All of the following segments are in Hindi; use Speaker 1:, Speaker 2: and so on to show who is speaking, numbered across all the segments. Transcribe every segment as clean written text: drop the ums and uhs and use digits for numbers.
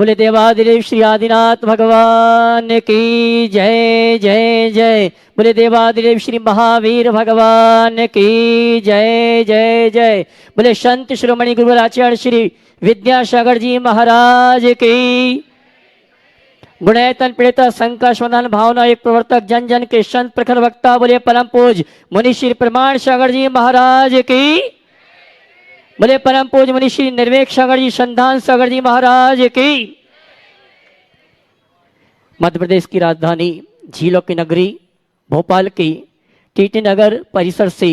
Speaker 1: बोले देवादिदेव श्री आदिनाथ भगवान की जय जय जय। बोले देवादिदेव श्री महावीर भगवान की जय जय जय। बोले संत शिरोमणि गुरुवर आचार्य श्री विद्यासागर जी महाराज की। गुणैतन पीड़िता शंका समाधान भावना एक प्रवर्तक जन जन के संत प्रखर वक्ता बोले परम पूज मुनि श्री प्रमाण सागर जी महाराज की। बोले परम पूज मुनि श्री निर्वेक सागर जी संधान सागर जी महाराज की। मध्य प्रदेश की राजधानी झीलों की नगरी भोपाल की टीटी नगर परिसर से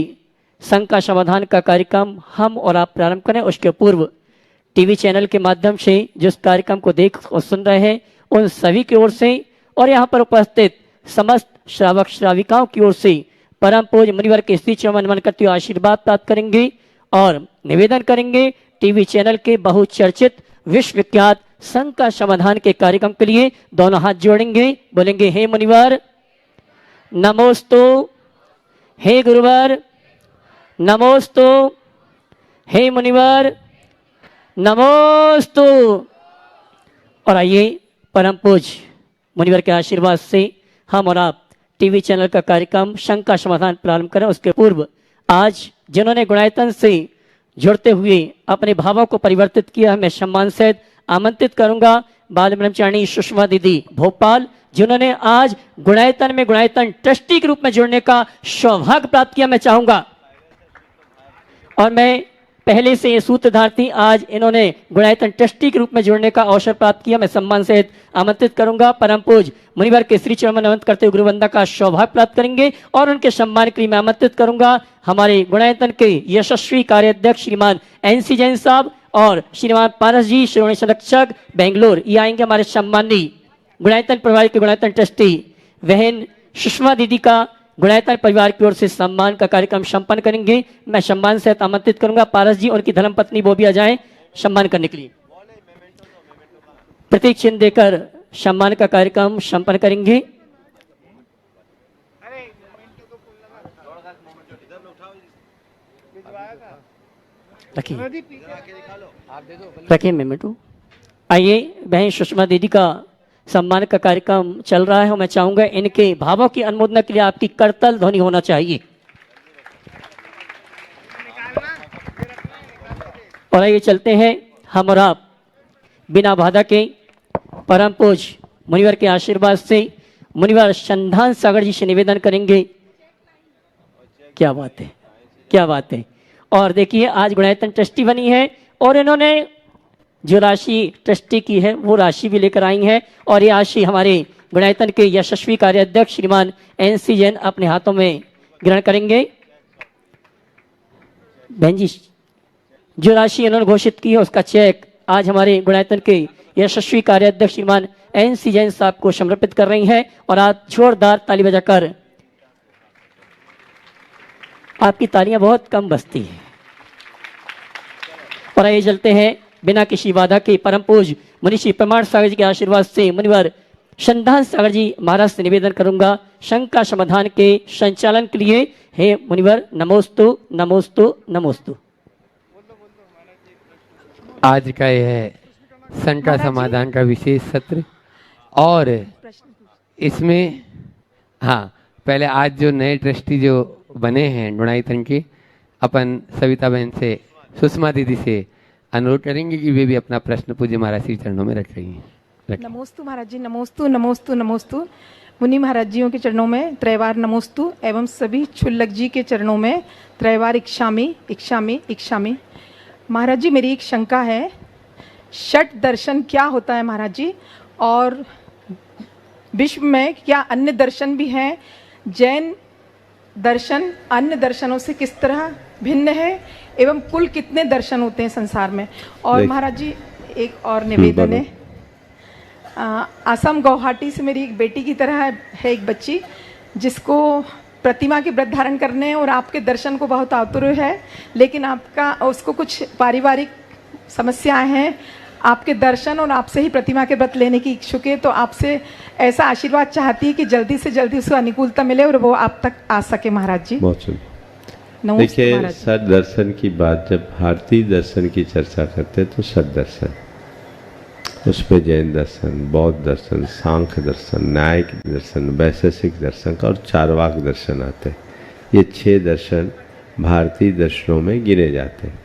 Speaker 1: शंका समाधान का कार्यक्रम हम और आप प्रारंभ करें। उसके पूर्व टीवी चैनल के माध्यम से जिस कार्यक्रम को देख और सुन रहे हैं उन सभी की ओर से और यहाँ पर उपस्थित समस्त श्रावक श्राविकाओं की ओर से परम पूज्य मुनिवर के स्त्री चरण नमन करते हुए आशीर्वाद प्राप्त करेंगे और निवेदन करेंगे टीवी चैनल के बहुचर्चित विश्वविख्यात शंका समाधान के कार्यक्रम के लिए दोनों हाथ जोड़ेंगे, बोलेंगे हे मुनिवर नमोस्तु, हे गुरुवर नमोस्तु, हे मुनिवर नमोस्तु। और आइए परम पूज्य मुनिवर के आशीर्वाद से हम और आप टीवी चैनल का कार्यक्रम शंका समाधान प्रारंभ करें। उसके पूर्व आज जिन्होंने गुणायतन से जुड़ते हुए अपने भावों को परिवर्तित किया मैं सम्मान से आमंत्रित करूंगा बाल ब्रह्मचारिणी सुषमा दीदी भोपाल, जिन्होंने आज गुणायतन में गुणायतन ट्रस्टी के रूप में जुड़ने का सौभाग्य प्राप्त किया। मैं चाहूंगा और मैं पहले से ये सूत्रधार थी, आज इन्होंने गुणायतन ट्रस्टी के रूप में जुड़ने का अवसर प्राप्त किया। मैं सम्मान से आमंत्रित करूंगा परम पूज्य मुनिवर के श्री चरण नमन करते हुए गुरुवंदना का सौभाग्य प्राप्त करेंगे और उनके सम्मान के लिए मैं आमंत्रित करूंगा हमारे गुणायतन के यशस्वी कार्याध्यक्ष श्रीमान NC जैन साहब और श्रीमान पारस जी श्रोमणी संरक्षक बेंगलोर, ये आएंगे हमारे सम्मानी गुणायतन परिवार के गुणायतन ट्रस्टी बहन सुषमा दीदी का गुणायतन परिवार की ओर से सम्मान का कार्यक्रम संपन्न करेंगे। मैं सम्मान से आमंत्रित करूंगा पारस जी और उनकी धर्मपत्नी वो भी आ जाएं सम्मान करने के लिए। प्रतीक चिन्ह देकर सम्मान का कार्यक्रम संपन्न करेंगे। रखिए मेमेंटो। आइए बहन सुषमा दीदी का सम्मान का कार्यक्रम चल रहा है और मैं चाहूंगा इनके भावों की अनुमोदना के लिए आपकी करतल ध्वनि होना चाहिए। और आइए चलते हैं हम और आप बिना बाधा के परम पूज्य मुनिवर के आशीर्वाद से मुनिवर संधान सागर जी से निवेदन करेंगे। क्या बात है, क्या बात है। और देखिए आज गुणायतन ट्रस्टी बनी है और इन्होंने जो राशि ट्रस्टी की है वो राशि भी लेकर आई है और ये राशि हमारे गुणायतन के यशस्वी कार्याध्यक्ष श्रीमान NC जैन अपने हाथों में ग्रहण करेंगे। बहन जी जो राशि इन्होंने घोषित की है उसका चेक आज हमारे गुणायतन के यशस्वी कार्याध्यक्ष श्रीमान NC जैन साहब को समर्पित कर रही हैं और आज जोरदार ताली बजाकर, आपकी तालियां बहुत कम बजती है। और आइए चलते हैं बिना किसी बाधा के परम पूज्य मुनि श्री प्रमाण सागर जी के आशीर्वाद से मुनिवर संधान सागर जी महाराज से निवेदन करूंगा शंका समाधान के संचालन के लिए। हे मुनिवर नमोस्तु नमोस्तु नमोस्तु।
Speaker 2: आज का यह शंका समाधान का विशेष सत्र और इसमें पहले आज जो नए ट्रस्टी जो बने हैं गुणायतन के अपन सविता बहन से सुषमा दीदी से अनुरोध करेंगे कि वे भी अपना प्रश्न पूज्य महाराज श्री चरणों में रख रही हैं।
Speaker 3: नमोस्तु महाराज जी, नमोस्तु नमोस्तु नमोस्तु। मुनि महाराज जियों के चरणों में त्रैवार नमोस्तु एवं सभी क्षुल्लक जी के चरणों में त्रैवार इक्षामि इक्षामि इक्षामि। महाराज जी मेरी एक शंका है, षट दर्शन क्या होता है महाराज जी, और विश्व में क्या अन्य दर्शन भी हैं? जैन दर्शन अन्य दर्शनों से किस तरह भिन्न है एवं कुल कितने दर्शन होते हैं संसार में? और महाराज जी एक और निवेदन है, आसाम गुवाहाटी से मेरी एक बेटी की तरह है एक बच्ची जिसको प्रतिमा के व्रत धारण करने और आपके दर्शन को बहुत आतुर है, लेकिन आपका उसको कुछ पारिवारिक समस्याएं हैं, आपके दर्शन और आपसे ही प्रतिमा के व्रत लेने की इच्छुक है, तो आपसे ऐसा आशीर्वाद चाहती है कि जल्दी से जल्दी उसको अनुकूलता मिले और वो आप तक आ सके महाराज जी।
Speaker 4: बहुत देखिए सद दर्शन की बात जब भारतीय दर्शन की चर्चा करते हैं तो सद दर्शन उसमें जैन दर्शन, बौद्ध दर्शन, सांख्य दर्शन, न्यायिक दर्शन, वैशेषिक दर्शन और चारवाक दर्शन आते हैं। ये 6 दर्शन भारतीय दर्शनों में गिने जाते हैं।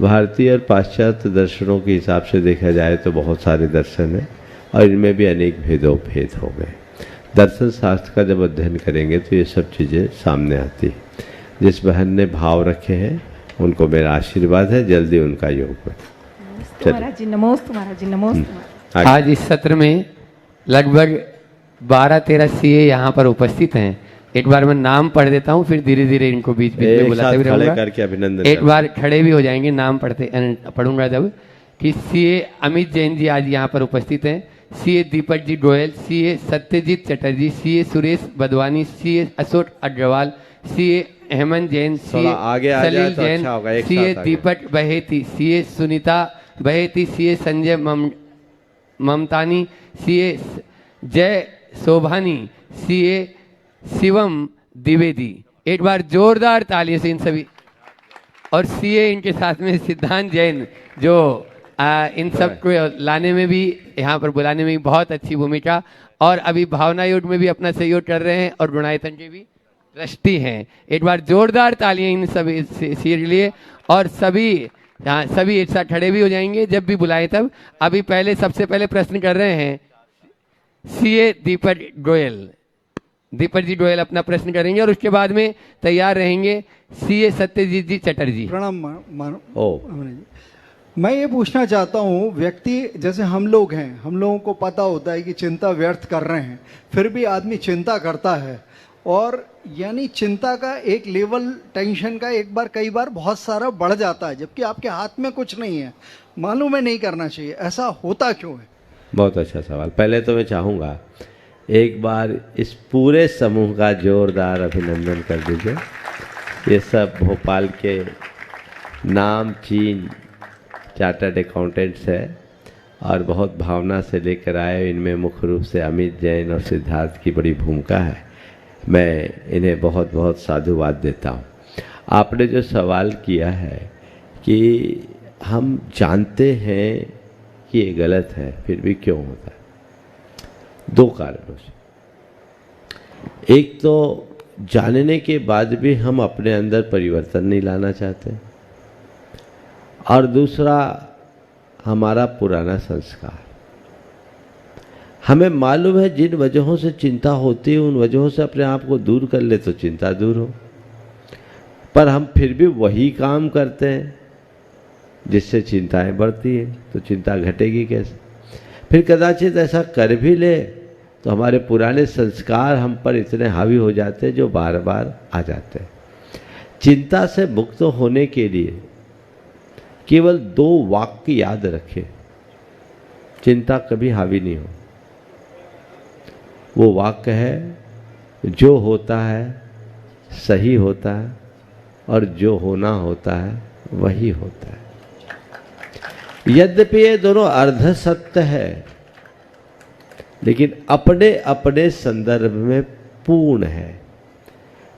Speaker 4: भारतीय और पाश्चात्य दर्शनों के हिसाब से देखा जाए तो बहुत सारे दर्शन हैं और इनमें भी अनेक भेदोभेद हो गए। दर्शन शास्त्र का जब अध्ययन करेंगे तो ये सब चीज़ें सामने आती हैं। जिस बहन ने भाव रखे हैं उनको मेरा आशीर्वाद है, जल्दी उनका योग में।
Speaker 3: महाराज जी नमोस्तु, महाराज जी नमोस्तु।
Speaker 2: आज इस सत्र में लगभग 12-13 सीए यहाँ पर उपस्थित हैं। एक बार मैं नाम पढ़ देता हूँ, फिर धीरे धीरे इनको बीच बीच में बुलाते हुए रहूंगा।
Speaker 4: करके अभिनंदन
Speaker 2: एक बार खड़े भी हो जाएंगे, नाम पढ़ूंगा जब कि सीए अमित जैन जी आज यहाँ पर उपस्थित हैं, CA Deepak ji Goyal, CA Satyajit Chatterjee, CA Suresh Badwani, CA Ashok Agarwal, CA Hemant Jain, CA Salil Jain, CA Deepak Baheti, CA Sunita Baheti, CA Sanjay Mamtani, CA Jay Shobhani, CA Shivam Dwivedi. एक बार जोरदार तालियों से इन सभी। और सीए इनके साथ में सिद्धांत जैन, जो इन सब को लाने में भी, यहाँ पर बुलाने में भी बहुत अच्छी भूमिका, और अभी भावना योग में भी अपना सहयोग कर रहे हैं और गुणायतन के भी ट्रस्टी हैं। एक बार जोरदार तालियां इन सभी सीए के लिए। और सभी एक साथ खड़े भी हो जाएंगे जब भी बुलाएं तब। अभी सबसे पहले प्रश्न कर रहे हैं सीए दीपक गोयल। दीपक जी गोयल अपना प्रश्न करेंगे और उसके बाद में तैयार रहेंगे सीए सत्यजीत जी चटर्जी।
Speaker 5: प्रणाम। मैं ये पूछना चाहता हूँ, व्यक्ति जैसे हम लोग हैं, हम लोगों को पता होता है कि चिंता व्यर्थ कर रहे हैं, फिर भी आदमी चिंता करता है, और यानी चिंता का एक लेवल, टेंशन का एक बार कई बार बहुत सारा बढ़ जाता है, जबकि आपके हाथ में कुछ नहीं है, मालूम है नहीं करना चाहिए, ऐसा होता क्यों है?
Speaker 4: बहुत अच्छा सवाल। पहले तो मैं चाहूँगा एक बार इस पूरे समूह का जोरदार अभिनंदन कर दीजिए। ये सब भोपाल के नामचीन चार्टर्ड अकाउंटेंट्स है और बहुत भावना से लेकर आए। इनमें मुख्य रूप से अमित जैन और सिद्धार्थ की बड़ी भूमिका है। मैं इन्हें बहुत बहुत साधुवाद देता हूँ। आपने जो सवाल किया है कि हम जानते हैं कि ये गलत है फिर भी क्यों होता है, 2 कारणों से। एक तो जानने के बाद भी हम अपने अंदर परिवर्तन नहीं लाना चाहते, और दूसरा हमारा पुराना संस्कार। हमें मालूम है जिन वजहों से चिंता होती है उन वजहों से अपने आप को दूर कर ले तो चिंता दूर हो, पर हम फिर भी वही काम करते हैं जिससे चिंताएं बढ़ती है, तो चिंता घटेगी कैसे? फिर कदाचित ऐसा कर भी ले तो हमारे पुराने संस्कार हम पर इतने हावी हो जाते हैं जो बार बार आ जाते हैं। चिंता से मुक्त होने के लिए केवल 2 वाक्य याद रखें, चिंता कभी हावी नहीं हो। वो वाक्य है, जो होता है सही होता है और जो होना होता है वही होता है। यद्यपि ये दोनों अर्ध सत्य है, लेकिन अपने अपने संदर्भ में पूर्ण है।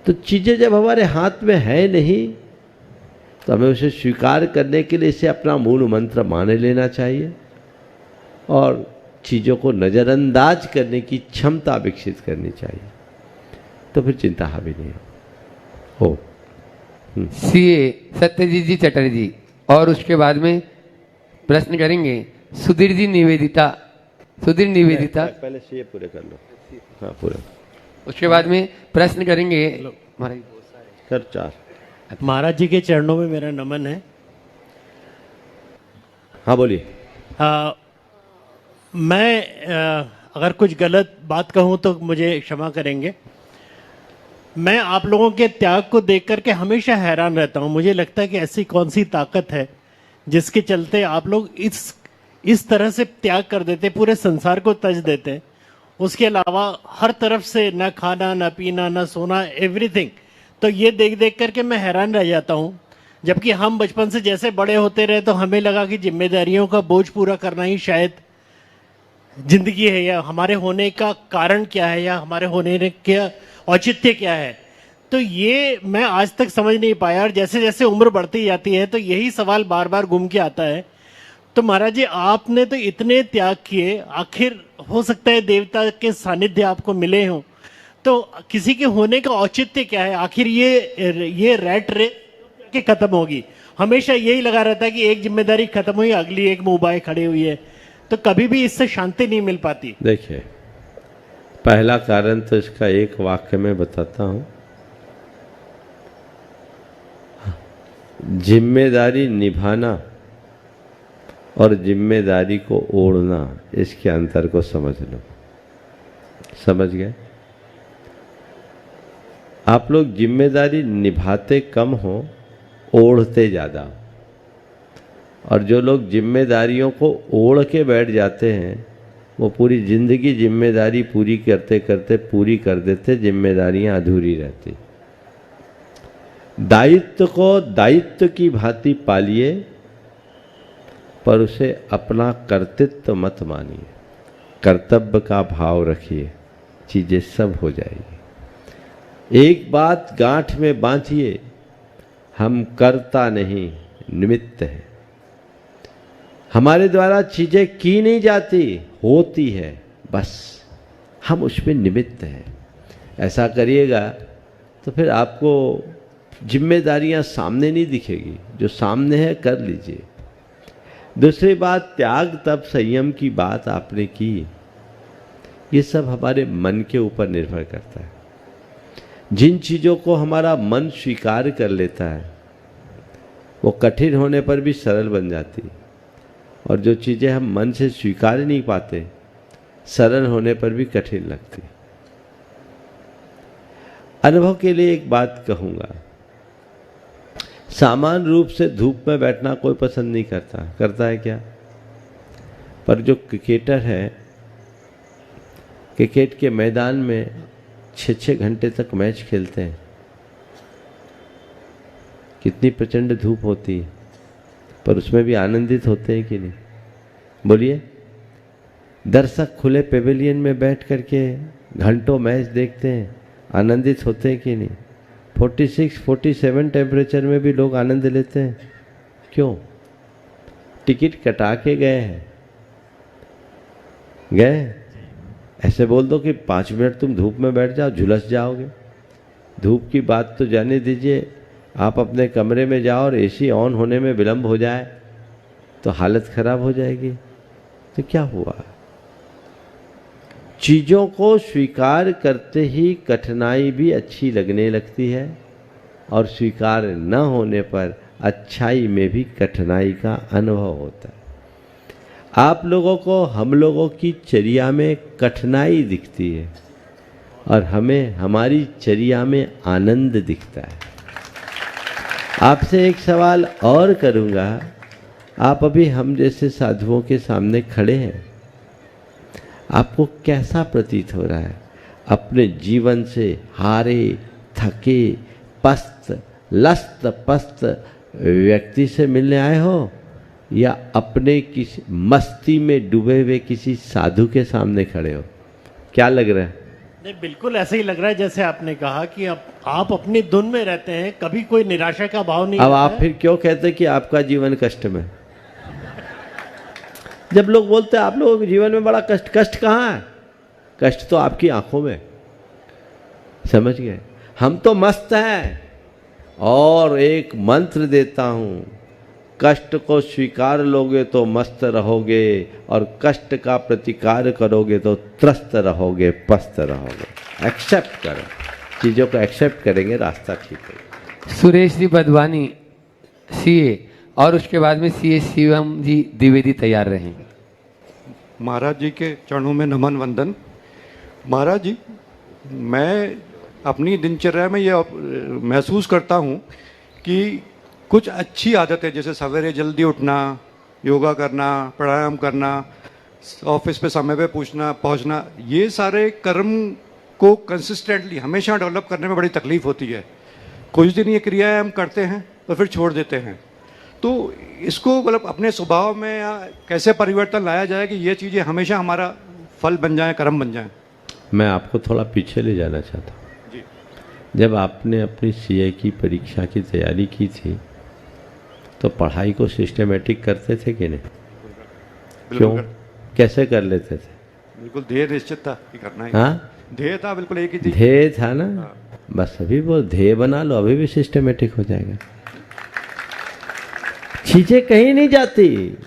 Speaker 4: तो चीज़ें जब हमारे हाथ में है नहीं तो हमें उसे स्वीकार करने के लिए इसे अपना मूल मंत्र मान लेना चाहिए और चीज़ों को नज़रअंदाज करने की क्षमता विकसित करनी चाहिए, तो फिर चिंता हावी नहीं हो।
Speaker 2: सीए सत्यजीत जी चटर्जी, और उसके बाद में प्रश्न करेंगे सुधीर जी निवेदिता। सुधीर निवेदिता
Speaker 4: पहले सीए पूरे कर लो। हाँ पूरे।
Speaker 2: उसके बाद में प्रश्न करेंगे
Speaker 4: कर 4।
Speaker 6: महाराज जी के चरणों में मेरा नमन है।
Speaker 4: हाँ बोलिए।
Speaker 6: मैं अगर कुछ गलत बात कहूँ तो मुझे क्षमा करेंगे। मैं आप लोगों के त्याग को देख करके हमेशा हैरान रहता हूँ। मुझे लगता है कि ऐसी कौन सी ताकत है जिसके चलते आप लोग इस तरह से त्याग कर देते, पूरे संसार को तज देते हैं। उसके अलावा हर तरफ से न खाना न पीना न सोना, एवरीथिंग। तो ये देख देख करके मैं हैरान रह जाता हूँ। जबकि हम बचपन से जैसे बड़े होते रहे तो हमें लगा कि जिम्मेदारियों का बोझ पूरा करना ही शायद जिंदगी है, या हमारे होने का कारण क्या है, या हमारे होने के औचित्य क्या है। तो ये मैं आज तक समझ नहीं पाया, और जैसे जैसे उम्र बढ़ती जाती है तो यही सवाल बार बार घूम के आता है। तो महाराज जी आपने तो इतने त्याग किए, आखिर हो सकता है देवता के सानिध्य आपको मिले हों, तो किसी के होने का औचित्य क्या है? आखिर ये रैट रेस के खत्म होगी? हमेशा यही लगा रहता है कि एक जिम्मेदारी खत्म हुई, अगली एक मुंह बाएं खड़ी हुई है, तो कभी भी इससे शांति नहीं मिल पाती।
Speaker 4: देखिए, पहला कारण तो इसका एक वाक्य में बताता हूं। जिम्मेदारी निभाना और जिम्मेदारी को ओढ़ना, इसके अंतर को समझ लो। समझ गए? आप लोग जिम्मेदारी निभाते कम हो, ओढ़ते ज़्यादा। और जो लोग जिम्मेदारियों को ओढ़ के बैठ जाते हैं, वो पूरी जिंदगी जिम्मेदारी पूरी करते करते पूरी कर देते, जिम्मेदारियां अधूरी रहती। दायित्व को दायित्व की भांति पालिए, पर उसे अपना कर्तृत्व मत मानिए। कर्तव्य का भाव रखिए, चीजें सब हो जाएगी। एक बात गांठ में बांधिए, हम कर्ता नहीं, निमित्त हैं। हमारे द्वारा चीजें की नहीं जाती, होती है, बस हम उसमें निमित्त हैं। ऐसा करिएगा तो फिर आपको जिम्मेदारियां सामने नहीं दिखेगी, जो सामने है कर लीजिए। दूसरी बात, त्याग तप संयम की बात आपने की, ये सब हमारे मन के ऊपर निर्भर करता है। जिन चीज़ों को हमारा मन स्वीकार कर लेता है, वो कठिन होने पर भी सरल बन जाती, और जो चीज़ें हम मन से स्वीकार नहीं पाते, सरल होने पर भी कठिन लगती। अनुभव के लिए एक बात कहूँगा, सामान्य रूप से धूप में बैठना कोई पसंद नहीं करता, करता है क्या? पर जो क्रिकेटर है, क्रिकेट के मैदान में 6-6 घंटे तक मैच खेलते हैं, कितनी प्रचंड धूप होती है, पर उसमें भी आनंदित होते हैं कि नहीं? बोलिए। दर्शक खुले पेविलियन में बैठ करके घंटों मैच देखते हैं, आनंदित होते हैं कि नहीं? 46-47 टेम्परेचर में भी लोग आनंद लेते हैं। क्यों? टिकट कटा के गए हैं। गए? ऐसे बोल दो कि 5 मिनट तुम धूप में बैठ जाओ, झुलस जाओगे। धूप की बात तो जाने दीजिए, आप अपने कमरे में जाओ और एसी ऑन होने में विलंब हो जाए तो हालत खराब हो जाएगी। तो क्या हुआ? चीज़ों को स्वीकार करते ही कठिनाई भी अच्छी लगने लगती है, और स्वीकार न होने पर अच्छाई में भी कठिनाई का अनुभव होता है। आप लोगों को हम लोगों की चर्या में कठिनाई दिखती है, और हमें हमारी चर्या में आनंद दिखता है। आपसे एक सवाल और करूँगा, आप अभी हम जैसे साधुओं के सामने खड़े हैं, आपको कैसा प्रतीत हो रहा है? अपने जीवन से हारे, थके, पस्त, लस्त पस्त व्यक्ति से मिलने आए हो, या अपने किसी मस्ती में डूबे हुए किसी साधु के सामने खड़े हो? क्या लग रहा है?
Speaker 6: नहीं, बिल्कुल ऐसा ही लग रहा है जैसे आपने कहा कि आप अपनी धुन में रहते हैं, कभी कोई निराशा का भाव नहीं।
Speaker 4: अब आप फिर क्यों कहते कि आपका जीवन कष्ट में? जब लोग बोलते हैं आप लोगों के जीवन में बड़ा कष्ट, कष्ट कहाँ है? कष्ट तो आपकी आंखों में। समझ गए? हम तो मस्त हैं। और एक मंत्र देता हूं, कष्ट को स्वीकार लोगे तो मस्त रहोगे, और कष्ट का प्रतिकार करोगे तो त्रस्त रहोगे, पस्त रहोगे। एक्सेप्ट करो, चीज़ों को एक्सेप्ट करेंगे, रास्ता ठीक है।
Speaker 2: सुरेश जी बदवानी सीए, और उसके बाद में सीए शिवम जी द्विवेदी तैयार रहें।
Speaker 7: महाराज जी के चरणों में नमन वंदन। महाराज जी, मैं अपनी दिनचर्या में ये महसूस करता हूँ कि कुछ अच्छी आदतें, जैसे सवेरे जल्दी उठना, योगा करना, प्राणायाम करना, ऑफिस पे समय पे पहुँचना, ये सारे कर्म को कंसिस्टेंटली हमेशा डेवलप करने में बड़ी तकलीफ होती है। कुछ दिन ये क्रियाएं हम करते हैं तो फिर छोड़ देते हैं। तो इसको मतलब अपने स्वभाव में कैसे परिवर्तन लाया जाए कि ये चीज़ें हमेशा हमारा फल बन जाएं, कर्म बन जाएं?
Speaker 4: मैं आपको थोड़ा पीछे ले जाना चाहता हूँ जी। जब आपने अपनी सीए की परीक्षा की तैयारी की थी, तो पढ़ाई को सिस्टमेटिक करते थे कि नहीं?
Speaker 7: बिल्कुल
Speaker 4: क्यों, कैसे कर लेते थे?
Speaker 7: बिल्कुल ध्येय निश्चित था कि करना है।
Speaker 4: हाँ,
Speaker 7: ध्येय था, बिल्कुल एक ही चीज।
Speaker 4: ध्येय था ना, बस अभी वो ध्येय बना लो, अभी भी सिस्टमेटिक हो जाएगा। चीजें कहीं नहीं जाती,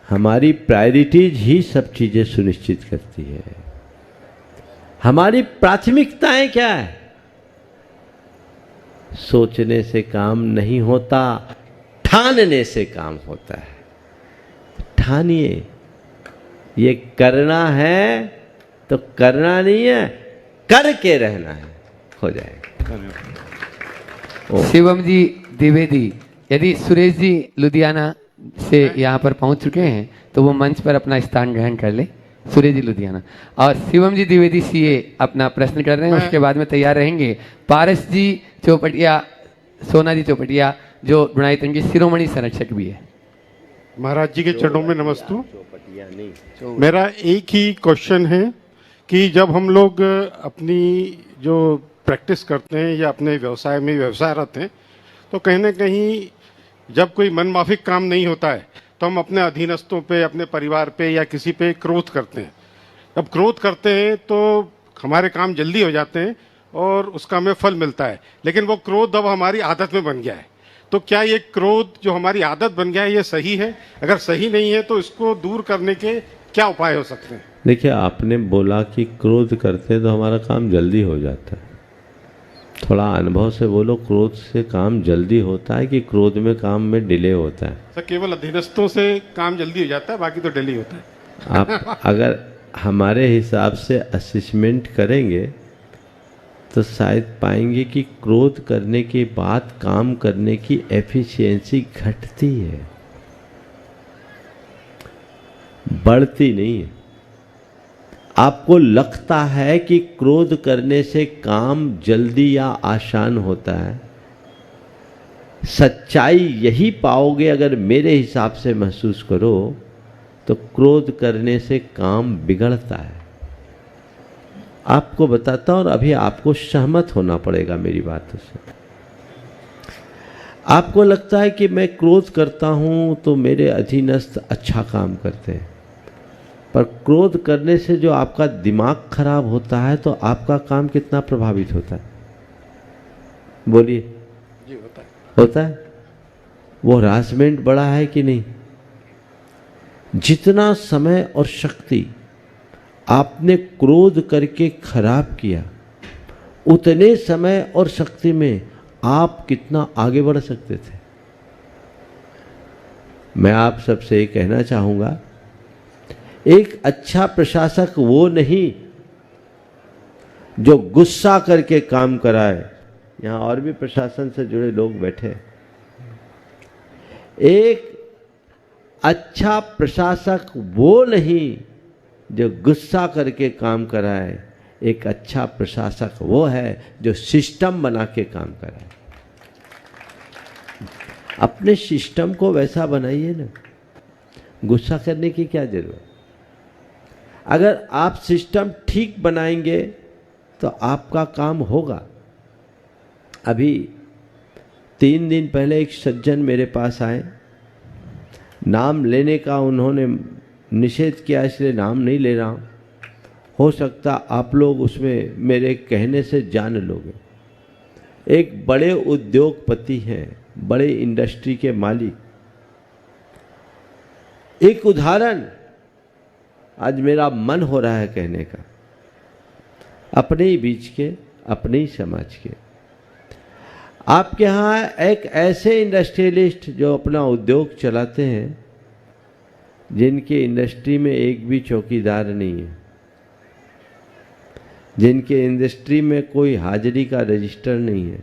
Speaker 4: हमारी प्रायोरिटीज ही सब चीजें सुनिश्चित करती है। हमारी प्राथमिकताएं क्या है? सोचने से काम नहीं होता, ठानने से काम होता है। ठानिए, ये करना है तो करना नहीं है, करके रहना है, हो जाएगा।
Speaker 2: शिवम जी द्विवेदी, यदि सुरेश जी लुधियाना से यहाँ पर पहुँच चुके हैं तो वो मंच पर अपना स्थान ग्रहण कर ले। सुरेश जी लुधियाना और शिवम जी द्विवेदी सीए अपना प्रश्न कर रहे हैं, उसके बाद में तैयार रहेंगे पारस जी चौपटिया, सोना जी चौपटिया जो गुणायतन के शिरोमणि संरक्षक भी है।
Speaker 8: महाराज जी के चरणों में नमस्तु। मेरा एक ही क्वेश्चन है कि जब हम लोग अपनी जो प्रैक्टिस करते हैं या अपने व्यवसाय में व्यवसायरत हैं तो कहीं ना कहीं जब कोई मनमाफिक काम नहीं होता है तो हम अपने अधीनस्थों पे, अपने परिवार पे या किसी पे क्रोध करते हैं। जब क्रोध करते हैं तो हमारे काम जल्दी हो जाते हैं और उसका हमें फल मिलता है, लेकिन वो क्रोध अब हमारी आदत में बन गया है। तो क्या ये क्रोध जो हमारी आदत बन गया है ये सही है? अगर सही नहीं है तो इसको दूर करने के क्या उपाय हो सकते हैं?
Speaker 4: देखिए, आपने बोला कि क्रोध करते तो हमारा काम जल्दी हो जाता है। थोड़ा अनुभव से बोलो, क्रोध से काम जल्दी होता है कि क्रोध में काम में डिले होता है?
Speaker 8: सर, केवल अधीनस्थों से काम जल्दी हो जाता है, बाकी तो डिले होता है।
Speaker 4: आप अगर हमारे हिसाब से असेसमेंट करेंगे तो शायद पाएंगे कि क्रोध करने के बाद काम करने की एफिशिएंसी घटती है, बढ़ती नहीं है। आपको लगता है कि क्रोध करने से काम जल्दी या आसान होता है, सच्चाई यही पाओगे अगर मेरे हिसाब से महसूस करो तो क्रोध करने से काम बिगड़ता है। आपको बताता हूं और अभी आपको सहमत होना पड़ेगा मेरी बातों से। आपको लगता है कि मैं क्रोध करता हूं तो मेरे अधीनस्थ अच्छा काम करते हैं, पर क्रोध करने से जो आपका दिमाग खराब होता है तो आपका काम कितना प्रभावित होता है? बोलिए।
Speaker 8: जी, होता है।
Speaker 4: होता है। वो हरासमेंट बड़ा है कि नहीं? जितना समय और शक्ति आपने क्रोध करके खराब किया, उतने समय और शक्ति में आप कितना आगे बढ़ सकते थे। मैं आप सबसे ये कहना चाहूंगा, एक अच्छा प्रशासक वो नहीं जो गुस्सा करके काम कराए। यहां और भी प्रशासन से जुड़े लोग बैठे। एक अच्छा प्रशासक वो नहीं जो गुस्सा करके काम कराए। एक अच्छा प्रशासक वो है जो सिस्टम बना के काम कराए। अपने सिस्टम को वैसा बनाइए ना, गुस्सा करने की क्या जरूरत। अगर आप सिस्टम ठीक बनाएंगे तो आपका काम होगा। अभी 3 दिन पहले एक सज्जन मेरे पास आए, नाम लेने का उन्होंने निषेध किया, इसलिए नाम नहीं ले रहा हूँ। हो सकता आप लोग उसमें मेरे कहने से जान लोगे। एक बड़े उद्योगपति हैं, बड़े इंडस्ट्री के मालिक। एक उदाहरण आज मेरा मन हो रहा है कहने का, अपने ही बीच के, अपने ही समाज के। आपके यहाँ एक ऐसे इंडस्ट्रियलिस्ट जो अपना उद्योग चलाते हैं, जिनके इंडस्ट्री में एक भी चौकीदार नहीं है, जिनके इंडस्ट्री में कोई हाजिरी का रजिस्टर नहीं है,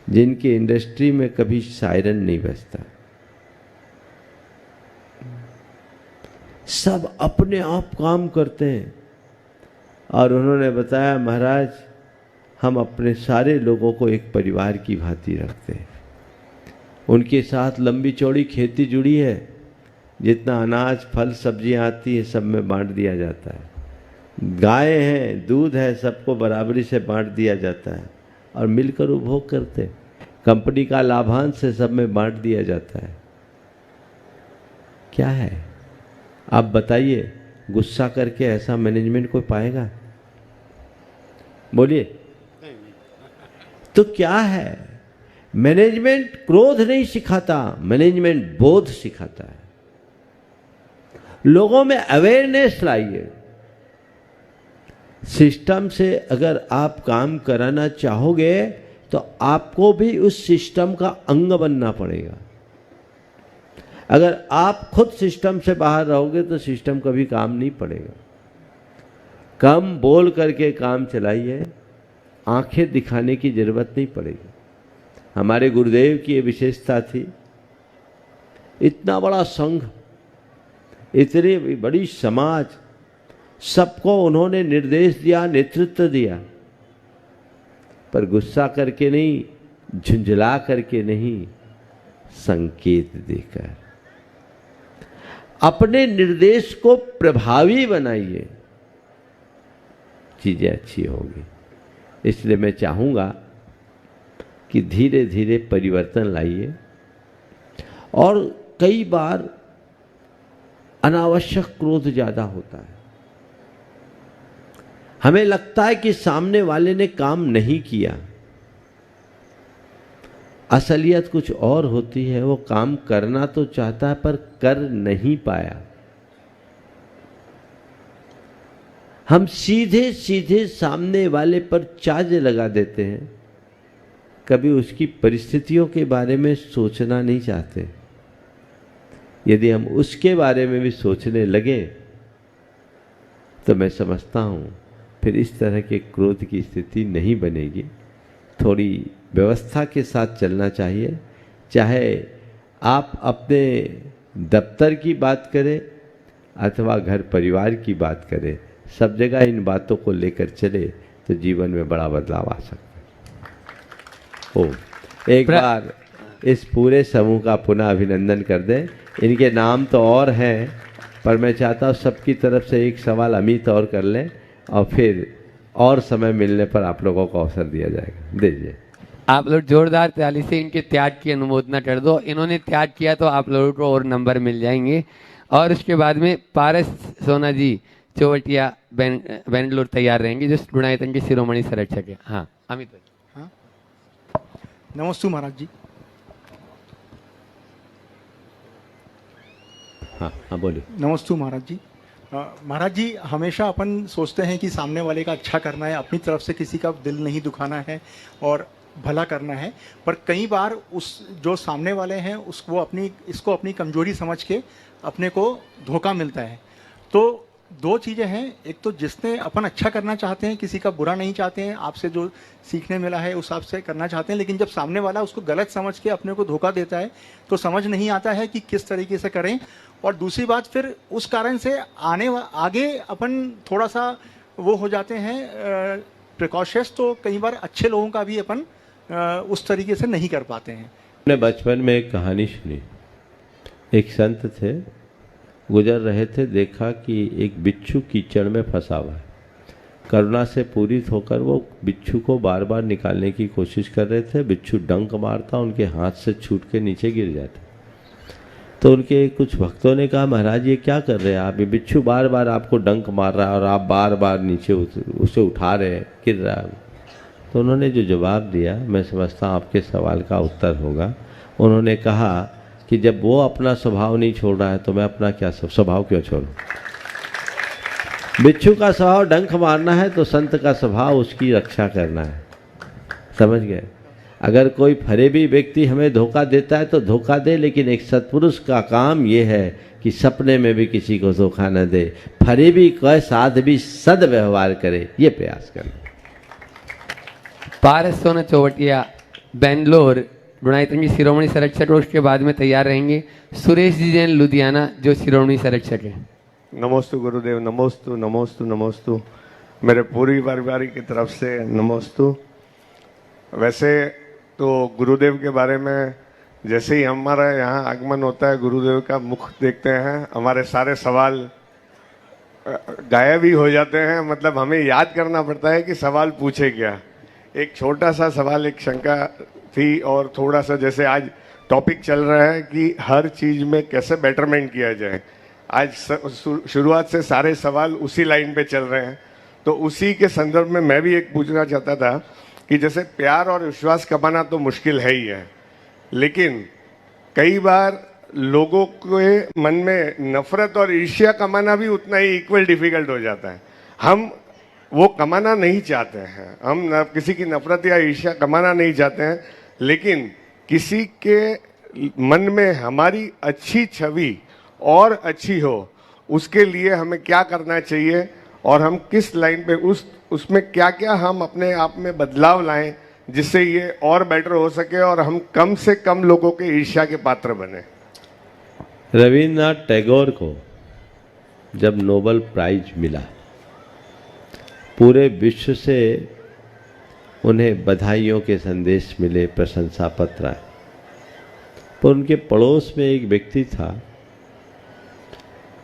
Speaker 4: जिनके इंडस्ट्री में कभी सायरन नहीं बजता, सब अपने आप काम करते हैं। और उन्होंने बताया, महाराज हम अपने सारे लोगों को एक परिवार की भांति रखते हैं। उनके साथ लंबी चौड़ी खेती जुड़ी है, जितना अनाज फल सब्जियां आती है सब में बांट दिया जाता है। गाय हैं, दूध है, सबको बराबरी से बांट दिया जाता है और मिलकर उपभोग करते हैं। कंपनी का लाभांश से सब में बांट दिया जाता है। क्या है? आप बताइए, गुस्सा करके ऐसा मैनेजमेंट कोई पाएगा? बोलिए। तो क्या है, मैनेजमेंट क्रोध नहीं सिखाता, मैनेजमेंट बोध सिखाता है। लोगों में अवेयरनेस लाइए। सिस्टम से अगर आप काम कराना चाहोगे तो आपको भी उस सिस्टम का अंग बनना पड़ेगा। अगर आप खुद सिस्टम से बाहर रहोगे तो सिस्टम कभी काम नहीं पड़ेगा। कम बोल करके काम चलाइए, आंखें दिखाने की जरूरत नहीं पड़ेगी। हमारे गुरुदेव की ये विशेषता थी। इतना बड़ा संघ, इतनी बड़ी समाज, सबको उन्होंने निर्देश दिया, नेतृत्व दिया, पर गुस्सा करके नहीं, झुंझला करके नहीं, संकेत देकर अपने निर्देश को प्रभावी बनाइए, चीजें अच्छी होगी। इसलिए मैं चाहूंगा कि धीरे धीरे परिवर्तन लाइए। और कई बार अनावश्यक क्रोध ज्यादा होता है। हमें लगता है कि सामने वाले ने काम नहीं किया, असलियत कुछ और होती है। वो काम करना तो चाहता है पर कर नहीं पाया। हम सीधे सीधे सामने वाले पर चार्ज लगा देते हैं, कभी उसकी परिस्थितियों के बारे में सोचना नहीं चाहते। यदि हम उसके बारे में भी सोचने लगे तो मैं समझता हूँ फिर इस तरह के क्रोध की स्थिति नहीं बनेगी। थोड़ी व्यवस्था के साथ चलना चाहिए। चाहे आप अपने दफ्तर की बात करें अथवा घर परिवार की बात करें, सब जगह इन बातों को लेकर चले तो जीवन में बड़ा बदलाव आ सकता है। एक बार इस पूरे समूह का पुनः अभिनंदन कर दें। इनके नाम तो और हैं, पर मैं चाहता हूँ सबकी तरफ से एक सवाल अमित और कर लें और फिर और समय मिलने पर आप लोगों को अवसर दिया जाएगा। दीजिए।
Speaker 2: आप लोग जोरदार ताली से इनके त्याग की अनुमोदना कर दो। इन्होंने त्याग किया तो आप लोगों को और नंबर मिल जाएंगे। और उसके बाद में पारस सोना जी चौवटिया बेंगलुरु तैयार रहेंगे, जो गुणायतन के शिरोमणि संरक्षक है। हाँ अमित भाई।
Speaker 9: हाँ, नमस्ते महाराज जी।
Speaker 4: हाँ बोलिए।
Speaker 9: नमस्ते महाराज जी। महाराज जी, हमेशा अपन सोचते हैं कि सामने वाले का अच्छा करना है, अपनी तरफ से किसी का दिल नहीं दुखाना है और भला करना है, पर कई बार उस जो सामने वाले हैं उसको इसको अपनी कमजोरी समझ के अपने को धोखा मिलता है। तो दो चीज़ें हैं, एक तो जिसने अपन अच्छा करना चाहते हैं, किसी का बुरा नहीं चाहते हैं, आपसे जो सीखने मिला है उस हिसाब से करना चाहते हैं, लेकिन जब सामने वाला उसको गलत समझ के अपने को धोखा देता है तो समझ नहीं आता है कि किस तरीके से करें। और दूसरी बात, फिर उस कारण से आगे अपन थोड़ा सा वो हो जाते हैं प्रिकॉशंस, तो कई बार अच्छे लोगों का भी अपन उस तरीके से नहीं कर पाते हैं।
Speaker 4: मैंने बचपन में एक कहानी सुनी। एक संत थे, गुजर रहे थे, देखा कि एक बिच्छू कीचड़ में फंसा हुआ है। करुणा से पूरित होकर वो बिच्छू को बार बार निकालने की कोशिश कर रहे थे। बिच्छू डंक मारता, उनके हाथ से छूट के नीचे गिर जाता। तो उनके कुछ भक्तों ने कहा, महाराज ये क्या कर रहे हैं आप, ये बिच्छू बार बार आपको डंक मार रहा है और आप बार बार नीचे उसे उठा रहे हैं, गिर रहा है। तो उन्होंने जो जवाब दिया, मैं समझता हूँ आपके सवाल का उत्तर होगा। उन्होंने कहा कि जब वो अपना स्वभाव नहीं छोड़ रहा है तो मैं अपना क्या स्वभाव क्यों छोड़ूं। बिच्छू का स्वभाव डंक मारना है तो संत का स्वभाव उसकी रक्षा करना है। समझ गए? अगर कोई फरेबी व्यक्ति हमें धोखा देता है तो धोखा दे, लेकिन एक सत्पुरुष का काम ये है कि सपने में भी किसी को धोखा न दे, फरेबी के साथ भी सदव्यवहार करे, ये प्रयास करें।
Speaker 2: पारस सोना चौवटिया बेंगलोर गुणायतन की शिरोमणि संरक्षक, उसके बाद में तैयार रहेंगे सुरेश जी जैन लुधियाना, जो शिरोमणि संरक्षक है।
Speaker 10: नमोस्तु गुरुदेव, नमोस्तु नमोस्तु नमोस्तु। मेरे पूरी परिवार की तरफ से नमोस्तु। वैसे तो गुरुदेव के बारे में जैसे ही हमारा यहाँ आगमन होता है, गुरुदेव का मुख देखते हैं, हमारे सारे सवाल गायब ही हो जाते हैं। मतलब हमें याद करना पड़ता है कि सवाल पूछे क्या। एक छोटा सा सवाल, एक शंका थी, और थोड़ा सा जैसे आज टॉपिक चल रहा है कि हर चीज़ में कैसे बेटरमेंट किया जाए। आज शुरुआत से सारे सवाल उसी लाइन पे चल रहे हैं, तो उसी के संदर्भ में मैं भी एक पूछना चाहता था कि जैसे प्यार और विश्वास कमाना तो मुश्किल है ही है, लेकिन कई बार लोगों के मन में नफरत और ईर्ष्या कमाना भी उतना ही इक्वल डिफिकल्ट हो जाता है। हम वो कमाना नहीं चाहते हैं, हम किसी की नफरत या ईर्ष्या कमाना नहीं चाहते हैं, लेकिन किसी के मन में हमारी अच्छी छवि और अच्छी हो, उसके लिए हमें क्या करना चाहिए और हम किस लाइन पे उसमें क्या क्या हम अपने आप में बदलाव लाएं जिससे ये और बेटर हो सके और हम कम से कम लोगों के ईर्ष्या के पात्र बने।
Speaker 4: रविन्द्रनाथ टैगोर को जब नोबेल प्राइज मिला, पूरे विश्व से उन्हें बधाइयों के संदेश मिले, प्रशंसा पत्र आए, पर उनके पड़ोस में एक व्यक्ति था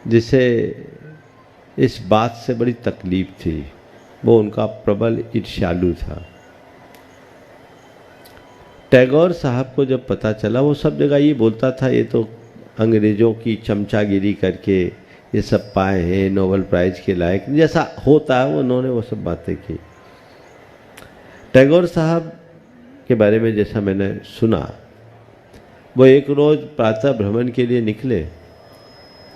Speaker 4: जिसे इस बात से बड़ी तकलीफ थी। वो उनका प्रबल ईर्ष्यालु था। टैगोर साहब को जब पता चला, वो सब जगह ये बोलता था ये तो अंग्रेज़ों की चमचागिरी करके ये सब पाए हैं, नोबेल प्राइज के लायक जैसा होता है, उन्होंने वो सब बातें की। टैगोर साहब के बारे में जैसा मैंने सुना, वो एक रोज़ प्रातः भ्रमण के लिए निकले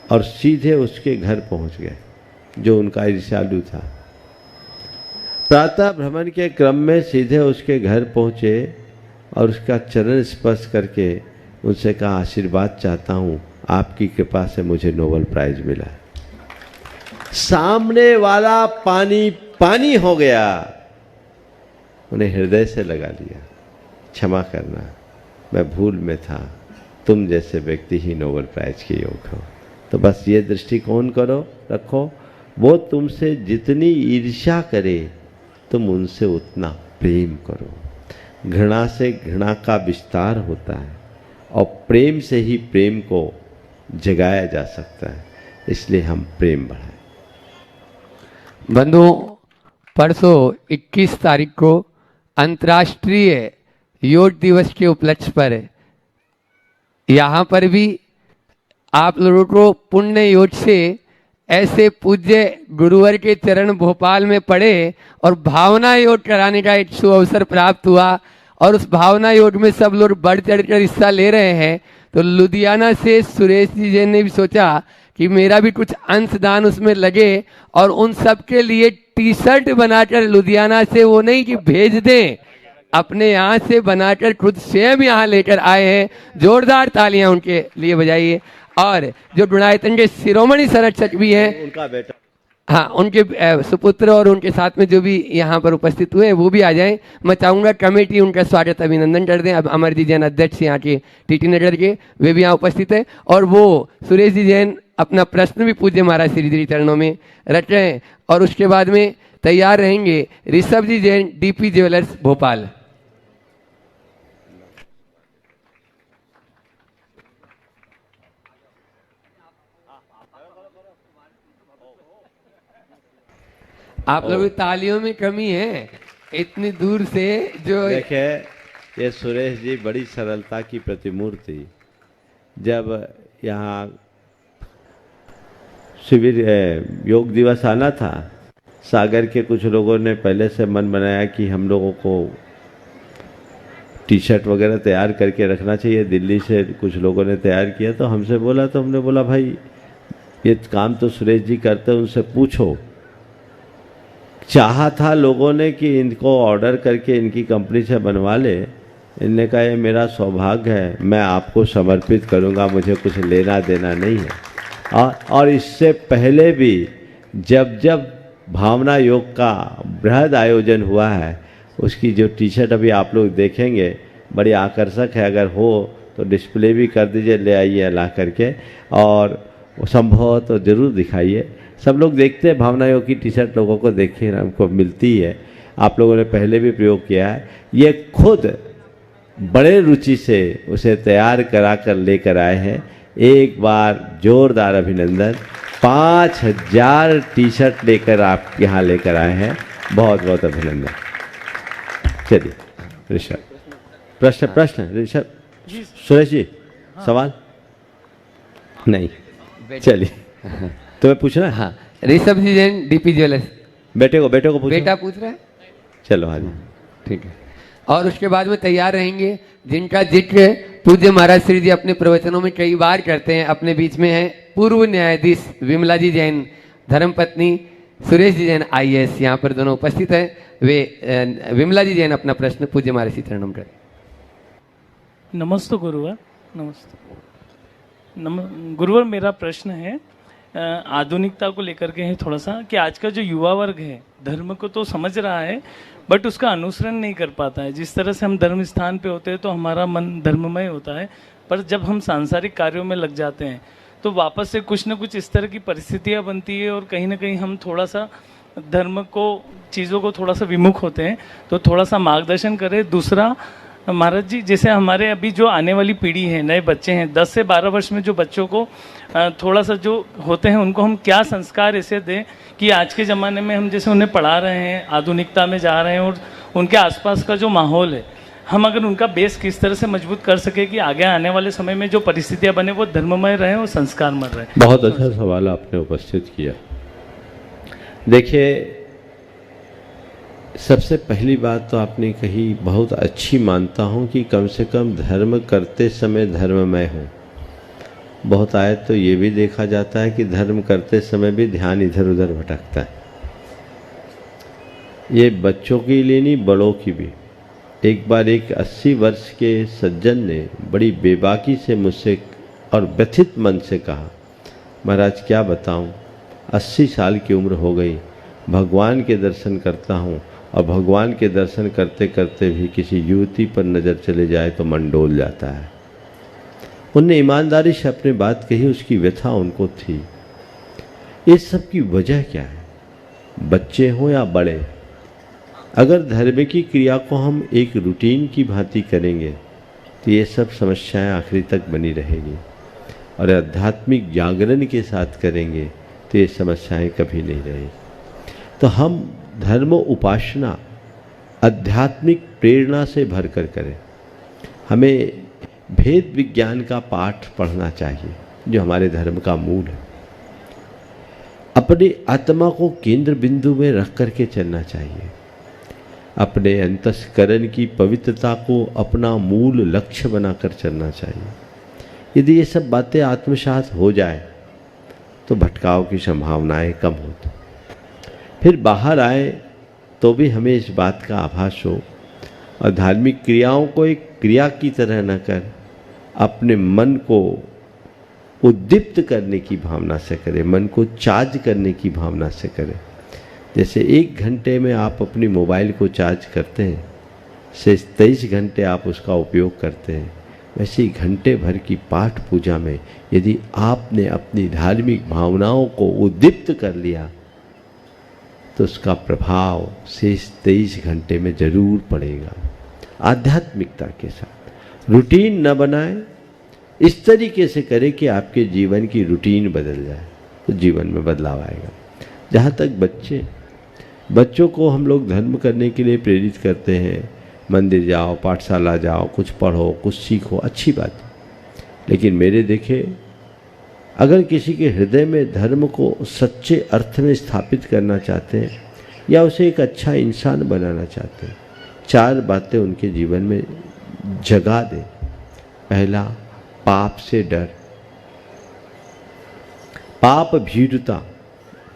Speaker 4: और सीधे उसके घर पहुंच गए जो उनका ईर्ष्यालु था। प्रातः भ्रमण के क्रम में सीधे उसके घर पहुंचे और उसका चरण स्पर्श करके उनसे कहा, आशीर्वाद चाहता हूँ, आपकी कृपा से मुझे नोबेल प्राइज मिला। सामने वाला पानी पानी हो गया, उन्हें हृदय से लगा लिया। क्षमा करना, मैं भूल में था, तुम जैसे व्यक्ति ही नोबेल प्राइज के योग्य हो। तो बस ये दृष्टिकोण करो, रखो, वो तुमसे जितनी ईर्ष्या करे तुम उनसे उतना प्रेम करो। घृणा से घृणा का विस्तार होता है और प्रेम से ही प्रेम को जगाया जा सकता है, इसलिए हम प्रेम बढ़ाएं।
Speaker 2: बंधुओं, परसों 21 तारीख को अंतर्राष्ट्रीय योग दिवस के उपलक्ष्य पर यहाँ पर भी आप लोगों को पुण्य योग से ऐसे पूज्य गुरुवर के चरण भोपाल में पड़े और भावना योग कराने का एक शुभ अवसर प्राप्त हुआ और उस भावना योग में सब लोग बढ़ चढ़ कर हिस्सा ले रहे हैं। तो लुधियाना से सुरेश जी ने भी सोचा कि मेरा भी कुछ अंशदान उसमें लगे और उन सब के लिए टी शर्ट बनाकर लुधियाना से, वो नहीं कि भेज दें, अपने यहाँ से बनाकर खुद स्वयं यहाँ लेकर आए हैं। जोरदार तालियां उनके लिए बजाइए। और जो गुणायतन के शिरोमणि संरक्षक भी हैं,
Speaker 4: उनका बेटा,
Speaker 2: हाँ, उनके सुपुत्र और उनके साथ में जो भी यहाँ पर उपस्थित हुए वो भी आ जाएं। मैं चाहूँगा कमेटी उनका स्वागत अभिनंदन कर दें। अब अमर जी जैन अध्यक्ष यहाँ के टीटी नगर के, वे भी यहाँ उपस्थित है और वो सुरेश जी जैन अपना प्रश्न भी पूज्य महाराज श्री जी चरणों में रखें और उसके बाद में तैयार रहेंगे ऋषभ जी जैन, डीपी ज्वेलर्स भोपाल। आप लोग तालियों में कमी है, इतनी दूर से जो
Speaker 4: देखे ये सुरेश जी बड़ी सरलता की प्रतिमूर्ति। जब यहाँ शिविर योग दिवस आना था, सागर के कुछ लोगों ने पहले से मन बनाया कि हम लोगों को टी शर्ट वगैरह तैयार करके रखना चाहिए। दिल्ली से कुछ लोगों ने तैयार किया, तो हमसे बोला, तो हमने बोला भाई ये काम तो सुरेश जी करते, उनसे पूछो। चाहा था लोगों ने कि इनको ऑर्डर करके इनकी कंपनी से बनवा ले, इनने कहा ये मेरा सौभाग्य है, मैं आपको समर्पित करूंगा, मुझे कुछ लेना देना नहीं है। और इससे पहले भी जब जब भावना योग का बृहद आयोजन हुआ है, उसकी जो टी शर्ट अभी आप लोग देखेंगे बड़ी आकर्षक है, अगर हो तो डिस्प्ले भी कर दीजिए, ले आइए ला करके, और संभव तो ज़रूर दिखाइए। सब लोग देखते हैं भावना योग की टी शर्ट, लोगों को देखिए हमको मिलती है, आप लोगों ने पहले भी प्रयोग किया है। ये खुद बड़े रुचि से उसे तैयार करा कर लेकर आए हैं। एक बार जोरदार अभिनंदन। 5000 टी शर्ट लेकर आप यहाँ लेकर आए हैं, बहुत बहुत अभिनंदन। चलिए ऋषभ, प्रश्न ऋषभ, सुरेश जी सवाल नहीं, चलिए। तो मैं पूछना है?
Speaker 2: हाँ, ऋषभ जी जैन, डीपी ज्वेलर्स।
Speaker 4: बेटे को पूछो।
Speaker 2: बेटा पूछ रहा है,
Speaker 4: चलो हाँ जी।
Speaker 2: ठीक है। और उसके बाद वो तैयार रहेंगे, जिनका जिक्र पूज्य महाराज श्री जी अपने प्रवचनों में कई बार करते हैं। अपने बीच में है पूर्व न्यायाधीश विमला जी जैन, धर्मपत्नी सुरेश जी जैन IAS, यहाँ पर दोनों उपस्थित हैं। वे विमला जी जैन अपना प्रश्न पूज्य महाराज श्री चरणों में करें।
Speaker 11: नमस्ते गुरुवर। नमस्ते गुरुवर, मेरा प्रश्न है आधुनिकता को लेकर के है थोड़ा सा, कि आज का जो युवा वर्ग है धर्म को तो समझ रहा है बट उसका अनुसरण नहीं कर पाता है। जिस तरह से हम धर्म स्थान पे होते हैं तो हमारा मन धर्ममय होता है, पर जब हम सांसारिक कार्यों में लग जाते हैं तो वापस से कुछ न कुछ इस तरह की परिस्थितियाँ बनती है और कहीं ना कहीं हम थोड़ा सा धर्म को, चीज़ों को थोड़ा सा विमुख होते हैं। तो थोड़ा सा मार्गदर्शन करें। दूसरा महाराज जी, जैसे हमारे अभी जो आने वाली पीढ़ी है, नए बच्चे हैं, 10 से 12 वर्ष में जो बच्चों को थोड़ा सा जो होते हैं, उनको हम क्या संस्कार ऐसे दें कि आज के ज़माने में हम जैसे उन्हें पढ़ा रहे हैं, आधुनिकता में जा रहे हैं और उनके आसपास का जो माहौल है, हम अगर उनका बेस किस तरह से मजबूत कर सके कि आगे आने वाले समय में जो परिस्थितियाँ बने वो धर्ममय रहे और संस्कारमय रहे।
Speaker 4: बहुत अच्छा सवाल आपने उपस्थित किया। देखिए, सबसे पहली बात तो आपने कही बहुत अच्छी मानता हूँ कि कम से कम धर्म करते समय धर्ममय हो। बहुत आयत तो ये भी देखा जाता है कि धर्म करते समय भी ध्यान इधर उधर भटकता है। ये बच्चों के लिए नहीं, बड़ों की भी। एक बार एक 80 वर्ष के सज्जन ने बड़ी बेबाकी से मुझसे और व्यथित मन से कहा, महाराज क्या बताऊं, 80 साल की उम्र हो गई, भगवान के दर्शन करता हूं और भगवान के दर्शन करते करते भी किसी युवती पर नज़र चले जाए तो मन डोल जाता है। उनने ईमानदारी से अपनी बात कही, उसकी व्यथा उनको थी। इस सब की वजह क्या है? बच्चे हों या बड़े, अगर धर्म की क्रिया को हम एक रूटीन की भांति करेंगे तो ये सब समस्याएं आखिरी तक बनी रहेगी, और आध्यात्मिक जागरण के साथ करेंगे तो ये समस्याएं कभी नहीं रहेगी। तो हम धर्म उपासना आध्यात्मिक प्रेरणा से भरकर करें। हमें भेद विज्ञान का पाठ पढ़ना चाहिए जो हमारे धर्म का मूल है। अपनी आत्मा को केंद्र बिंदु में रख करके चलना चाहिए। अपने अंतस्करण की पवित्रता को अपना मूल लक्ष्य बनाकर चलना चाहिए। यदि ये सब बातें आत्मसात हो जाए तो भटकाव की संभावनाएं कम होती। फिर बाहर आए तो भी हमें इस बात का आभास हो, और धार्मिक क्रियाओं को एक क्रिया की तरह न कर अपने मन को उद्दीप्त करने की भावना से करें, मन को चार्ज करने की भावना से करें। जैसे 1 घंटे में आप अपनी मोबाइल को चार्ज करते हैं, से 23 घंटे आप उसका उपयोग करते हैं, वैसे ही घंटे भर की पाठ पूजा में यदि आपने अपनी धार्मिक भावनाओं को उद्दीप्त कर लिया तो उसका प्रभाव शेष 23 घंटे में जरूर पड़ेगा। आध्यात्मिकता के साथ रूटीन न बनाएं, इस तरीके से करें कि आपके जीवन की रूटीन बदल जाए तो जीवन में बदलाव आएगा। जहाँ तक बच्चों को हम लोग धर्म करने के लिए प्रेरित करते हैं, मंदिर जाओ, पाठशाला जाओ, कुछ पढ़ो, कुछ सीखो, अच्छी बात है। लेकिन मेरे देखे, अगर किसी के हृदय में धर्म को सच्चे अर्थ में स्थापित करना चाहते हैं या उसे एक अच्छा इंसान बनाना चाहते हैं, 4 बातें उनके जीवन में जगा दें। पहला, पाप से डर, पाप भीरुता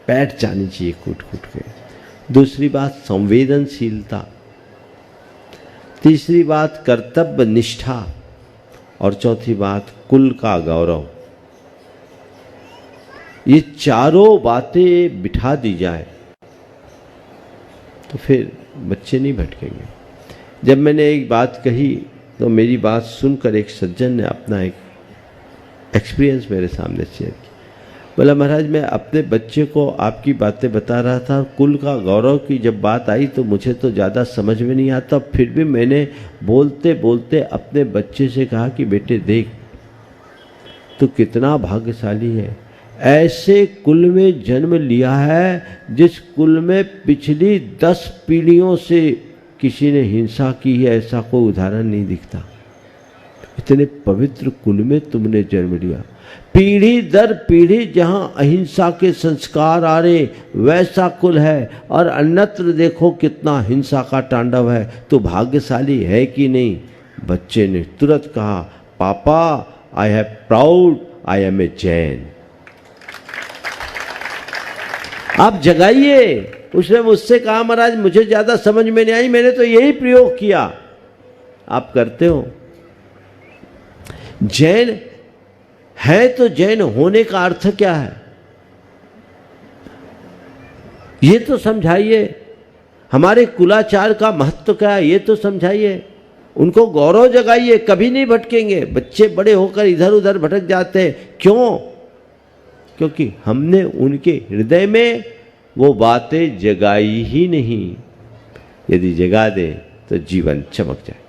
Speaker 4: बैठ जानी चाहिए कूट कूट के। दूसरी बात, संवेदनशीलता। तीसरी बात, कर्तव्य निष्ठा। और चौथी बात, कुल का गौरव। ये चारों बातें बिठा दी जाए तो फिर बच्चे नहीं भटकेंगे। जब मैंने एक बात कही तो मेरी बात सुनकर एक सज्जन ने अपना एक एक्सपीरियंस मेरे सामने शेयर किया। बोला, महाराज मैं अपने बच्चे को आपकी बातें बता रहा था, कुल का गौरव की जब बात आई तो मुझे तो ज़्यादा समझ में नहीं आता, फिर भी मैंने बोलते बोलते अपने बच्चे से कहा कि बेटे देख, तू कितना भाग्यशाली है, ऐसे कुल में जन्म लिया है जिस कुल में पिछली 10 पीढ़ियों से किसी ने हिंसा की है, ऐसा कोई उदाहरण नहीं दिखता। इतने पवित्र कुल में तुमने जन्म लिया। पीढ़ी दर पीढ़ी जहां अहिंसा के संस्कार आ रहे वैसा कुल है, और अन्यत्र देखो कितना हिंसा का तांडव है। तो भाग्यशाली है कि नहीं? बच्चे ने तुरंत कहा, पापा I have proud, I am a Jain. आप जगाइए। उसने मुझसे कहा, महाराज मुझे ज्यादा समझ में नहीं आई, मैंने तो यही प्रयोग किया। आप करते हो? जैन है तो जैन होने का अर्थ क्या है, ये तो समझाइए। हमारे कुलाचार का महत्व क्या है, ये तो समझाइए। उनको गौरव जगाइए, कभी नहीं भटकेंगे। बच्चे बड़े होकर इधर उधर भटक जाते हैं, क्यों? क्योंकि हमने उनके हृदय में वो बातें जगाई ही नहीं। यदि जगा दे तो जीवन चमक जाए।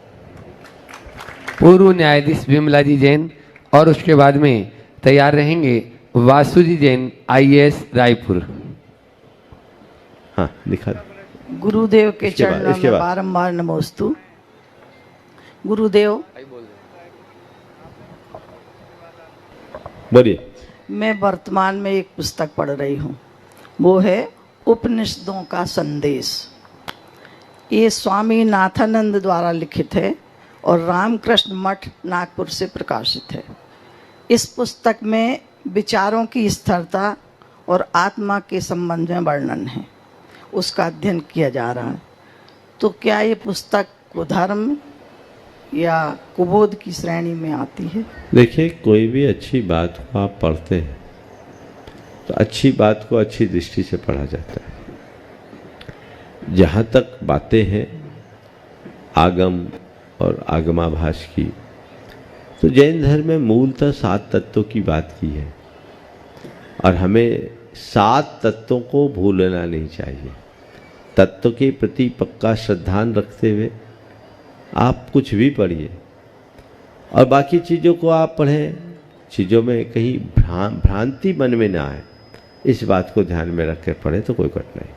Speaker 2: पूर्व न्यायाधीश विमला जी जैन और उसके बाद में तैयार रहेंगे वासु जी जैन, IAS रायपुर।
Speaker 4: हाँ लिखा दो।
Speaker 12: गुरुदेव के
Speaker 4: इसके बाद-
Speaker 12: चरणों
Speaker 4: इसके
Speaker 12: में
Speaker 4: बाद।
Speaker 12: बारंबार नमोस्तु। गुरुदेव,
Speaker 4: बोलिए।
Speaker 12: मैं वर्तमान में एक पुस्तक पढ़ रही हूँ, वो है उपनिषदों का संदेश। ये स्वामी नाथानंद द्वारा लिखित है और रामकृष्ण मठ नागपुर से प्रकाशित है। इस पुस्तक में विचारों की स्थिरता और आत्मा के संबंध में वर्णन है, उसका अध्ययन किया जा रहा है। तो क्या ये पुस्तक कुधर्म या कुबोध की श्रेणी में आती है?
Speaker 4: देखिए, कोई भी अच्छी बात को आप पढ़ते हैं तो अच्छी बात को अच्छी दृष्टि से पढ़ा जाता है। जहाँ तक बातें हैं आगम और आगमाभास की, तो जैन धर्म में मूलतः 7 तत्वों की बात की है, और हमें 7 तत्वों को भूलना नहीं चाहिए। तत्व के प्रति पक्का श्रद्धान रखते हुए आप कुछ भी पढ़िए, और बाकी चीज़ों को आप पढ़ें, चीज़ों में कहीं भ्रांति मन में ना आए, इस बात को ध्यान में रख कर पढ़े तो कोई कठिनाई।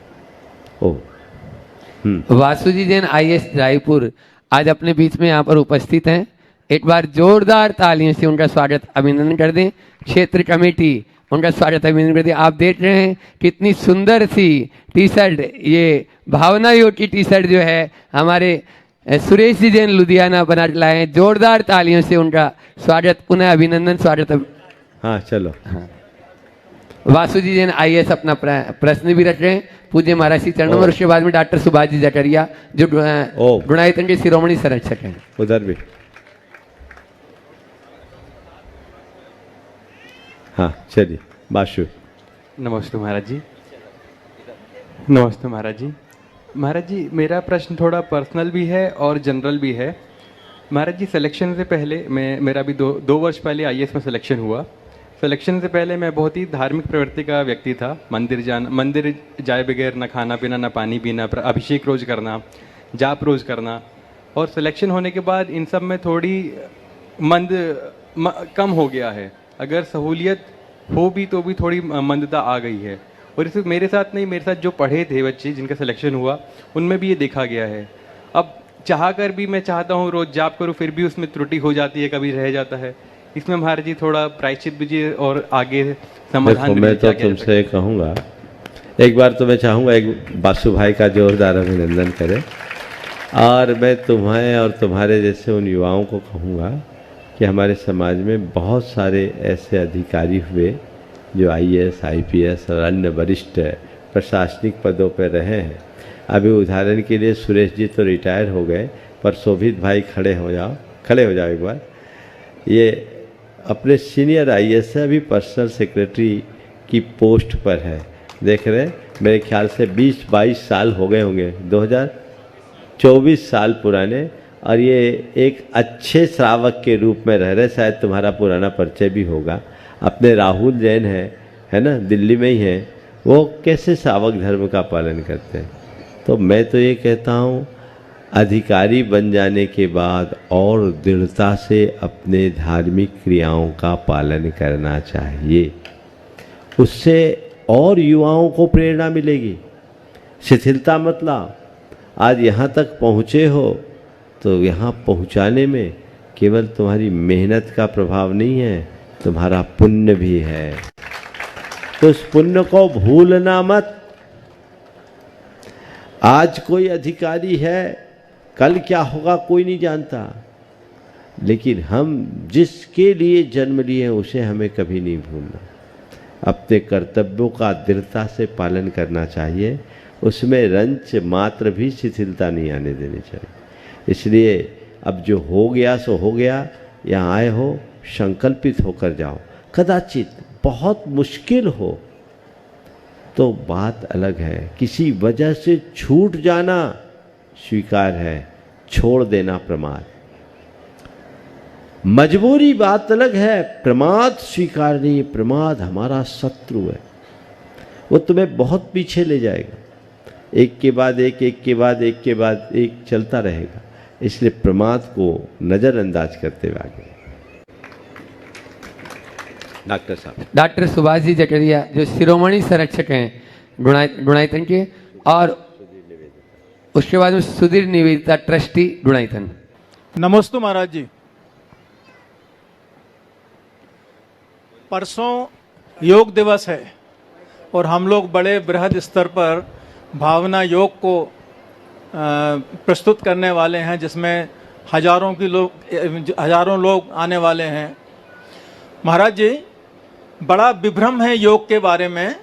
Speaker 2: वासु जी जैन, IAS रायपुर आज अपने बीच में यहाँ पर उपस्थित हैं। एक बार जोरदार तालियों से उनका स्वागत अभिनंदन कर दें। क्षेत्र कमेटी उनका स्वागत अभिनंदन कर दें। आप देख रहे हैं कितनी सुंदर सी टी शर्ट, ये भावना योग की टी शर्ट जो है हमारे सुरेश जी जैन लुधियाना बना लाए हैं। जोरदार तालियों से उनका स्वागत, पुनः अभिनंदन, स्वागत।
Speaker 4: हाँ चलो।
Speaker 2: हाँ। वासु जी जैन IAS अपना प्रश्न भी रख रहे हैं पूज्य महाराज श्री चरणों में, और उसके बाद में डॉक्टर सुभाष जी जटरिया जो गुणायतन के शिरोमणि संरक्षक हैं।
Speaker 4: उधर भी। हाँ चलिए। बाशु।
Speaker 13: नमस्ते महाराज जी। नमस्ते महाराज जी। महाराज जी, मेरा प्रश्न थोड़ा पर्सनल भी है और जनरल भी है। महाराज जी, सिलेक्शन से पहले मेरा भी दो वर्ष पहले IAS में सिलेक्शन हुआ। सिलेक्शन से पहले मैं बहुत ही धार्मिक प्रवृत्ति का व्यक्ति था। मंदिर जाए बगैर न खाना पीना, न पानी पीना, अभिषेक रोज करना, जाप रोज करना। और सिलेक्शन होने के बाद इन सब में थोड़ी कम हो गया है। अगर सहूलियत हो भी तो भी थोड़ी मंदता आ गई है। और इस मेरे साथ नहीं, मेरे साथ जो पढ़े थे बच्चे जिनका सिलेक्शन हुआ, उनमें भी ये देखा गया है। अब चाह कर भी मैं चाहता हूँ रोज जाप करूँ, फिर भी उसमें त्रुटि हो जाती है, कभी रह जाता है। इसमें महाराज जी थोड़ा प्रायश्चित दीजिए और आगे समाधान।
Speaker 4: मैं तो तुमसे कहूँगा, एक बार तो मैं चाहूँगा एक बासु भाई का जोरदार अभिनंदन करें, और मैं तुम्हें और तुम्हारे जैसे उन युवाओं को कहूँगा कि हमारे समाज में बहुत सारे ऐसे अधिकारी हुए जो IAS, IPS और अन्य वरिष्ठ प्रशासनिक पदों पर रहे हैं। अभी उदाहरण के लिए सुरेश जी तो रिटायर हो गए, पर शोभित भाई खड़े हो जाओ एक बार। ये अपने सीनियर IAS से अभी पर्सनल सेक्रेटरी की पोस्ट पर है, देख रहे हैं। मेरे ख्याल से 20-22 साल हो गए होंगे, 2024 साल पुराने, और ये एक अच्छे श्रावक के रूप में रह रहे। शायद तुम्हारा पुराना परिचय भी होगा। अपने राहुल जैन है ना, दिल्ली में ही है, वो कैसे श्रावक धर्म का पालन करते हैं। तो मैं तो ये कहता हूँ, अधिकारी बन जाने के बाद और दृढ़ता से अपने धार्मिक क्रियाओं का पालन करना चाहिए। उससे और युवाओं को प्रेरणा मिलेगी। शिथिलता मत लाओ। आज यहाँ तक पहुँचे हो तो यहाँ पहुँचाने में केवल तुम्हारी मेहनत का प्रभाव नहीं है, तुम्हारा पुण्य भी है। तो उस पुण्य को भूलना मत। आज कोई अधिकारी है, कल क्या होगा कोई नहीं जानता, लेकिन हम जिसके लिए जन्म लिए हैं उसे हमें कभी नहीं भूलना। अपने कर्तव्यों का दृढ़ता से पालन करना चाहिए, उसमें रंच मात्र भी शिथिलता नहीं आने देनी चाहिए। इसलिए अब जो हो गया सो हो गया, यहाँ आए हो संकल्पित होकर जाओ। कदाचित बहुत मुश्किल हो तो बात अलग है, किसी वजह से छूट जाना स्वीकार है, छोड़ देना प्रमाद। मजबूरी बात अलग है, प्रमाद स्वीकार नहीं। प्रमाद हमारा शत्रु है, वो तुम्हें बहुत पीछे ले जाएगा, एक के बाद एक, एक के बाद एक के बाद एक चलता रहेगा। इसलिए प्रमाद को नजरअंदाज करते हुए आगे। डॉक्टर साहब,
Speaker 2: डॉक्टर सुभाष जी जटरिया जो शिरोमणि संरक्षक हैं गुणायतन के, और उसके बाद में सुधीर निवेदिता ट्रस्टी गुणायतन।
Speaker 14: नमस्ते महाराज जी। परसों योग दिवस है और हम लोग बड़े बृहद स्तर पर भावना योग को प्रस्तुत करने वाले हैं, जिसमें हजारों लोग आने वाले हैं। महाराज जी, बड़ा विभ्रम है योग के बारे में।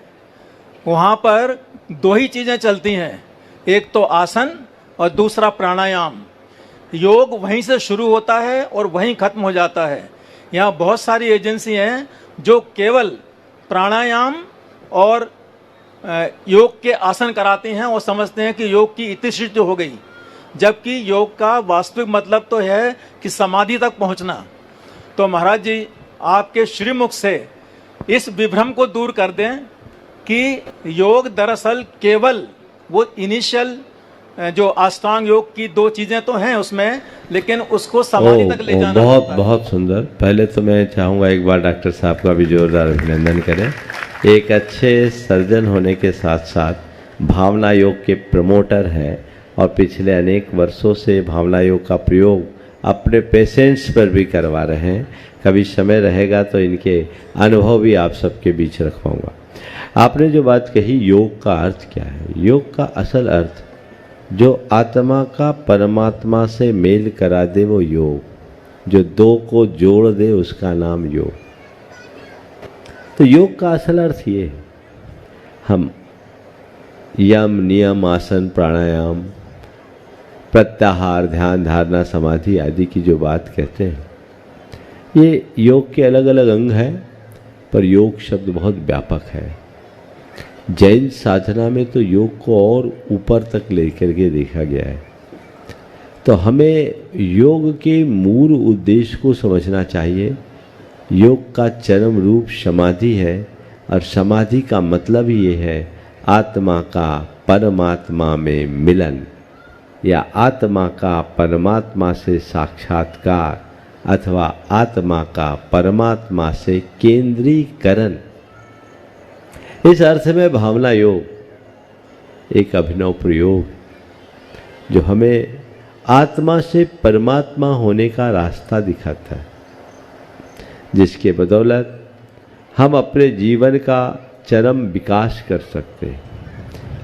Speaker 14: वहाँ पर दो ही चीज़ें चलती हैं, एक तो आसन और दूसरा प्राणायाम। योग वहीं से शुरू होता है और वहीं खत्म हो जाता है। यहाँ बहुत सारी एजेंसी हैं जो केवल प्राणायाम और योग के आसन कराते हैं और समझते हैं कि योग की इतिश्रुति हो गई, जबकि योग का वास्तविक मतलब तो है कि समाधि तक पहुंचना। तो महाराज जी, आपके श्रीमुख से इस विभ्रम को दूर कर दें कि योग दरअसल केवल वो इनिशियल जो अष्टांग योग की दो चीजें तो हैं उसमें, लेकिन उसको समाधि तक ले जाना
Speaker 4: बहुत बहुत सुंदर। पहले तो मैं चाहूँगा एक बार डॉक्टर साहब का भी जोरदार अभिनंदन करें। एक अच्छे सर्जन होने के साथ साथ भावना योग के प्रमोटर है और पिछले अनेक वर्षों से भावना योग का प्रयोग अपने पेशेंट्स पर भी करवा रहे हैं। कभी समय रहेगा तो इनके अनुभव भी आप सबके बीच रखवाऊंगा। आपने जो बात कही, योग का अर्थ क्या है? योग का असल अर्थ जो आत्मा का परमात्मा से मेल करा दे वो योग, जो दो को जोड़ दे उसका नाम योग। तो योग का असल अर्थ ये है, हम यम नियम आसन प्राणायाम प्रत्याहार ध्यान धारणा समाधि आदि की जो बात कहते हैं, ये योग के अलग अलग अंग हैं, पर योग शब्द बहुत व्यापक है। जैन साधना में तो योग को और ऊपर तक लेकर के देखा गया है। तो हमें योग के मूल उद्देश्य को समझना चाहिए। योग का चरम रूप समाधि है और समाधि का मतलब ही ये है आत्मा का परमात्मा में मिलन या आत्मा का परमात्मा से साक्षात्कार अथवा आत्मा का परमात्मा से केंद्रीकरण। इस अर्थ में भावना योग एक अभिनव प्रयोग जो हमें आत्मा से परमात्मा होने का रास्ता दिखाता है, जिसके बदौलत हम अपने जीवन का चरम विकास कर सकते हैं,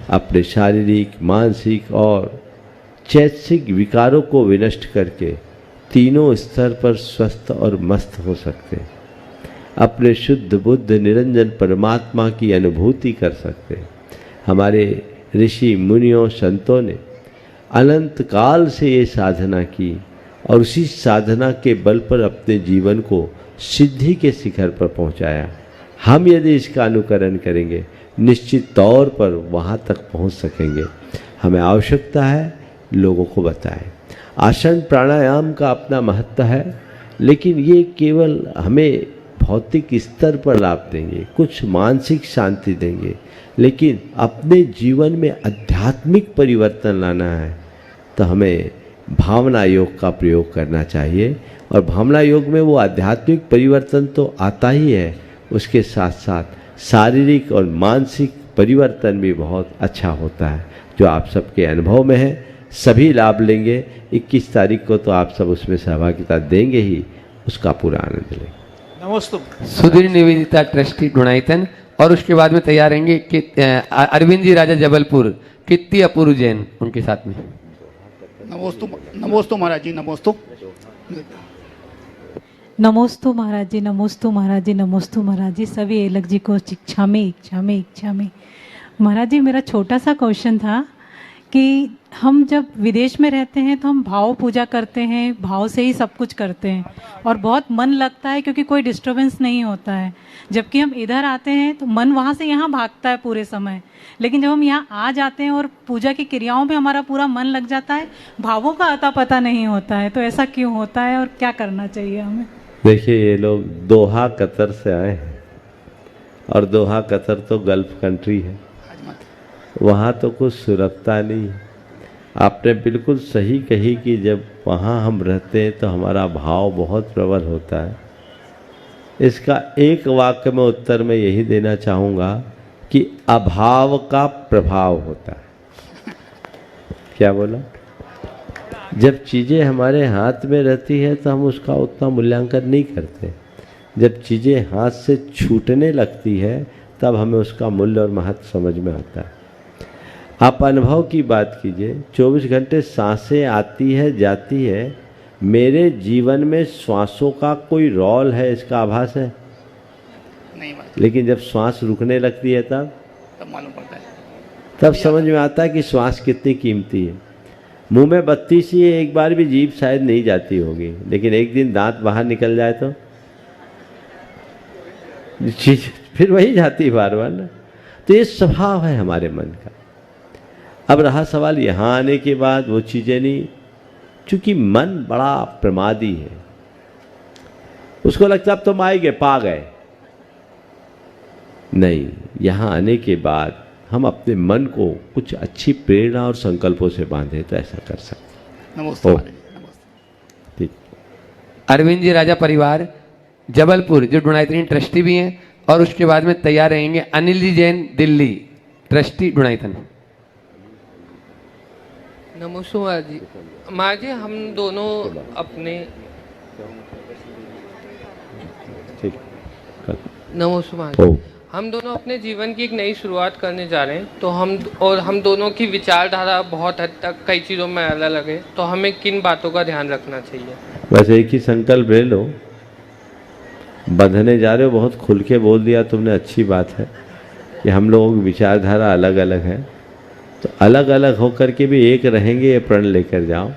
Speaker 4: अपने शारीरिक मानसिक और चैतसिक विकारों को विनष्ट करके तीनों स्तर पर स्वस्थ और मस्त हो सकते हैं, अपने शुद्ध बुद्ध निरंजन परमात्मा की अनुभूति कर सकते हैं। हमारे ऋषि मुनियों संतों ने अनंत काल से ये साधना की और उसी साधना के बल पर अपने जीवन को सिद्धि के शिखर पर पहुंचाया। हम यदि इसका अनुकरण करेंगे निश्चित तौर पर वहाँ तक पहुँच सकेंगे। हमें आवश्यकता है लोगों को बताएं। आसन प्राणायाम का अपना महत्व है, लेकिन ये केवल हमें भौतिक स्तर पर लाभ देंगे, कुछ मानसिक शांति देंगे, लेकिन अपने जीवन में आध्यात्मिक परिवर्तन लाना है तो हमें भावना योग का प्रयोग करना चाहिए। और भावना योग में वो आध्यात्मिक परिवर्तन तो आता ही है, उसके साथ साथ शारीरिक और मानसिक परिवर्तन भी बहुत अच्छा होता है, जो आप सबके अनुभव में है। सभी लाभ लेंगे। 21 तारीख को तो आप सब उसमें सहभागिता देंगे ही, उसका पूरा आनंद लेंगे।
Speaker 14: नमस्ते।
Speaker 2: सुधीर निवेदिता ट्रस्टी गुणायतन, और उसके बाद में तैयार रहेंगे कि अरविंद जी राजा जबलपुर, कीर्ति अपूर्व जैन उनके साथ में।
Speaker 15: नमोस्तु नमोस्तु महाराज जी, नमोस्तु।
Speaker 16: नमोस्तु महाराज जी, नमोस्तु महाराज जी, नमोस्तु महाराज जी। सभी एलक जी को इच्छा में महाराज जी, मेरा छोटा सा क्वेश्चन था कि हम जब विदेश में रहते हैं तो हम भाव पूजा करते हैं, भाव से ही सब कुछ करते हैं और बहुत मन लगता है क्योंकि कोई डिस्टरबेंस नहीं होता है। जबकि हम इधर आते हैं तो मन वहाँ से यहाँ भागता है पूरे समय, लेकिन जब हम यहाँ आ जाते हैं और पूजा की क्रियाओं में हमारा पूरा मन लग जाता है, भावों का अता पता नहीं होता है। तो ऐसा क्यों होता है और क्या करना चाहिए हमें?
Speaker 4: देखिए, ये लोग दोहा कतर से आए हैं और दोहा कतर तो गल्फ कंट्री है, वहाँ तो कुछ सुरक्षता नहीं है। आपने बिल्कुल सही कही कि जब वहाँ हम रहते हैं तो हमारा भाव बहुत प्रबल होता है। इसका एक वाक्य में उत्तर मैं यही देना चाहूँगा कि अभाव का प्रभाव होता है। क्या बोला? जब चीज़ें हमारे हाथ में रहती है तो हम उसका उतना मूल्यांकन नहीं करते। जब चीज़ें हाथ से छूटने लगती है तब हमें उसका मूल्य और महत्व समझ में आता है। आप अनुभव की बात कीजिए, 24 घंटे सांसें आती है जाती है, मेरे जीवन में श्वासों का कोई रोल है इसका आभास है
Speaker 15: नहीं,
Speaker 4: लेकिन जब श्वास रुकने लगती है तब
Speaker 15: मालूम पड़ता है,
Speaker 4: तब समझ में आता है कि श्वास कितनी कीमती है। मुंह में बत्ती सी है, एक बार भी जीभ शायद नहीं जाती होगी, लेकिन एक दिन दांत बाहर निकल जाए तो चीज फिर वही जाती है बार बार ना। तो ये स्वभाव है हमारे मन का। अब रहा सवाल यहाँ आने के बाद वो चीज़ें नहीं, चूंकि मन बड़ा प्रमादी है, उसको लगता अब तुम आए पा गए। नहीं, यहाँ आने के बाद हम अपने मन को कुछ अच्छी प्रेरणा और संकल्पों से बांधे तो ऐसा कर सकते।
Speaker 15: नमस्ते।
Speaker 4: ठीक।
Speaker 2: अरविंद जी राजा परिवार जबलपुर जो गुणायतन ट्रस्टी भी हैं, और उसके बाद में तैयार रहेंगे अनिल जी जैन दिल्ली ट्रस्टी गुणायतन।
Speaker 17: नमस्ते महाराज जी। महाराज जी, हम दोनों अपने नमस्ते महाराज जी, हम दोनों अपने जीवन की एक नई शुरुआत करने जा रहे हैं, तो हम दोनों की विचारधारा बहुत हद तक कई चीज़ों में अलग अलग है, तो हमें किन बातों का ध्यान रखना चाहिए?
Speaker 4: वैसे एक ही संकल्प ले लो, बंधने जा रहे हो, बहुत खुल के बोल दिया तुमने, अच्छी बात है कि हम लोगों की विचारधारा अलग अलग है, तो अलग अलग होकर के भी एक रहेंगे, ये प्रण लेकर जाओ।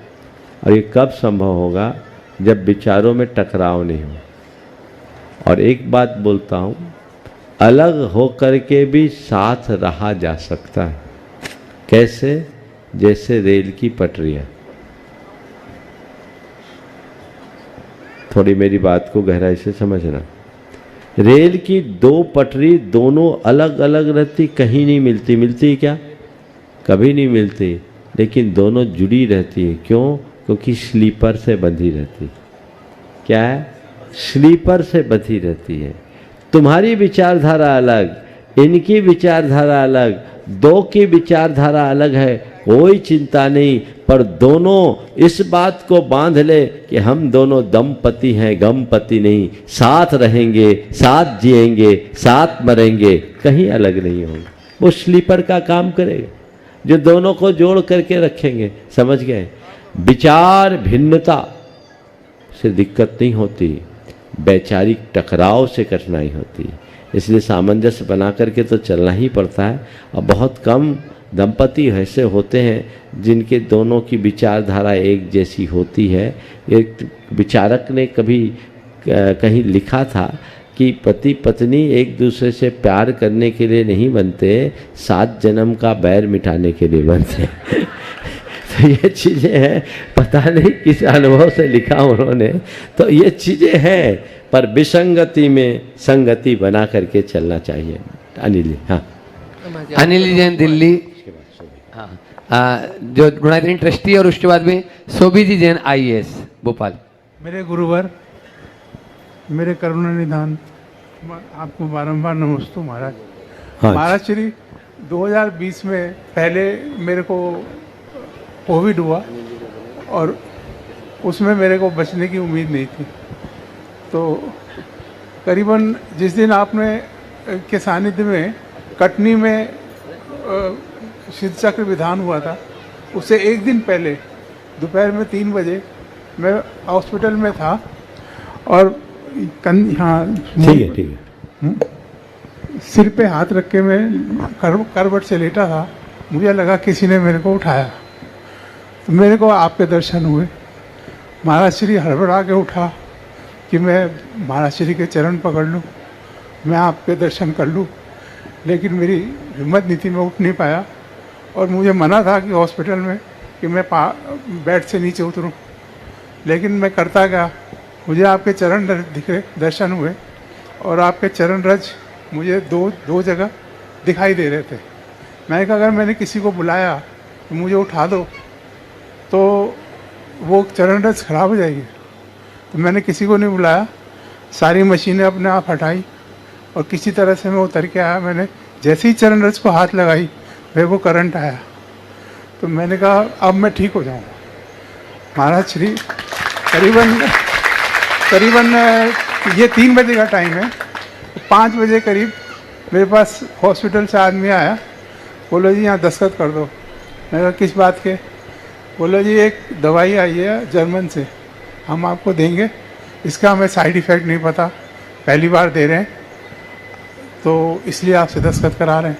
Speaker 4: और ये कब संभव होगा? जब विचारों में टकराव नहीं हो। और एक बात बोलता हूँ, अलग होकर के भी साथ रहा जा सकता है। कैसे? जैसे रेल की पटरियाँ। थोड़ी मेरी बात को गहराई से समझना। रेल की दो पटरी दोनों अलग अलग रहती, कहीं नहीं मिलती। मिलती क्या? कभी नहीं मिलती, लेकिन दोनों जुड़ी रहती है। क्यों? क्योंकि स्लीपर से बंधी रहती। क्या है? स्लीपर से बंधी रहती है। तुम्हारी विचारधारा अलग, इनकी विचारधारा अलग, दो की विचारधारा अलग है, कोई चिंता नहीं, पर दोनों इस बात को बांध ले कि हम दोनों दंपति हैं, गमपति नहीं। साथ रहेंगे, साथ जिएंगे, साथ मरेंगे, कहीं अलग नहीं होंगे। वो स्लीपर का काम करेगा जो दोनों को जोड़ करके रखेंगे। समझ गए? विचार भिन्नता से दिक्कत नहीं होती, वैचारिक टकराव से कठिनाई होती है। इसलिए सामंजस्य बना करके तो चलना ही पड़ता है। और बहुत कम दंपति ऐसे होते हैं जिनके दोनों की विचारधारा एक जैसी होती है। एक विचारक ने कभी कहीं लिखा था कि पति पत्नी एक दूसरे से प्यार करने के लिए नहीं बनते, 7 जन्म का बैर मिटाने के लिए बनते। तो ये चीज़ें हैं, पता नहीं किस अनुभव से लिखा उन्होंने, तो ये चीज़ें हैं, पर विसंगति में संगति बना करके चलना चाहिए। अनिल, हाँ,
Speaker 2: अनिल जैन दिल्ली, हाँ, जो गुणायतन ट्रस्टी, और उसके बाद में सोभी जी जैन IAS भोपाल।
Speaker 18: मेरे गुरुवर, मेरे करुणा निधान, आपको बारंबार नमस्ते महाराज।
Speaker 4: हाँ,
Speaker 18: महाराज श्री 2020 में पहले मेरे को कोविड हुआ और उसमें मेरे को बचने की उम्मीद नहीं थी। तो करीबन जिस दिन आपने के सानिध्य में कटनी में सिद्ध चक्र विधान हुआ था, उससे एक दिन पहले दोपहर में 3 बजे मैं हॉस्पिटल में था और यहाँ
Speaker 4: ठीक है
Speaker 18: सिर पे हाथ रख के मैं करवट से लेटा था। मुझे लगा किसी ने मेरे को उठाया, तो मेरे को आपके दर्शन हुए। महाराज श्री हड़बड़ा के उठा कि मैं महाराज श्री के चरण पकड़ लूँ, मैं आपके दर्शन कर लूँ, लेकिन मेरी हिम्मत नहीं थी, मैं उठ नहीं पाया। और मुझे मना था कि हॉस्पिटल में कि मैं बेड से नीचे उतरूँ, लेकिन मैं करता गया। मुझे आपके चरण दिखे, दर्शन हुए और आपके चरण रज मुझे दो जगह दिखाई दे रहे थे। मैंने कहा अगर मैंने किसी को बुलाया तो मुझे उठा दो, तो वो चरण रज खराब हो जाएगी। तो मैंने किसी को नहीं बुलाया, सारी मशीनें अपने आप हटाई और किसी तरह से मैं उतर के आया। मैंने जैसे ही चरण रज को हाथ लगाई मेरे को करंट आया, तो मैंने कहा अब मैं ठीक हो जाऊँगा। महाराज श्री करीबन ये 3 बजे का टाइम है, 5 बजे करीब मेरे पास हॉस्पिटल से आदमी आया, बोलो जी यहाँ दस्तखत कर दो। मैंने कहा किस बात के? बोलो जी एक दवाई आई है जर्मन से, हम आपको देंगे, इसका हमें साइड इफ़ेक्ट नहीं पता, पहली बार दे रहे हैं, तो इसलिए आपसे दस्तखत करा रहे हैं।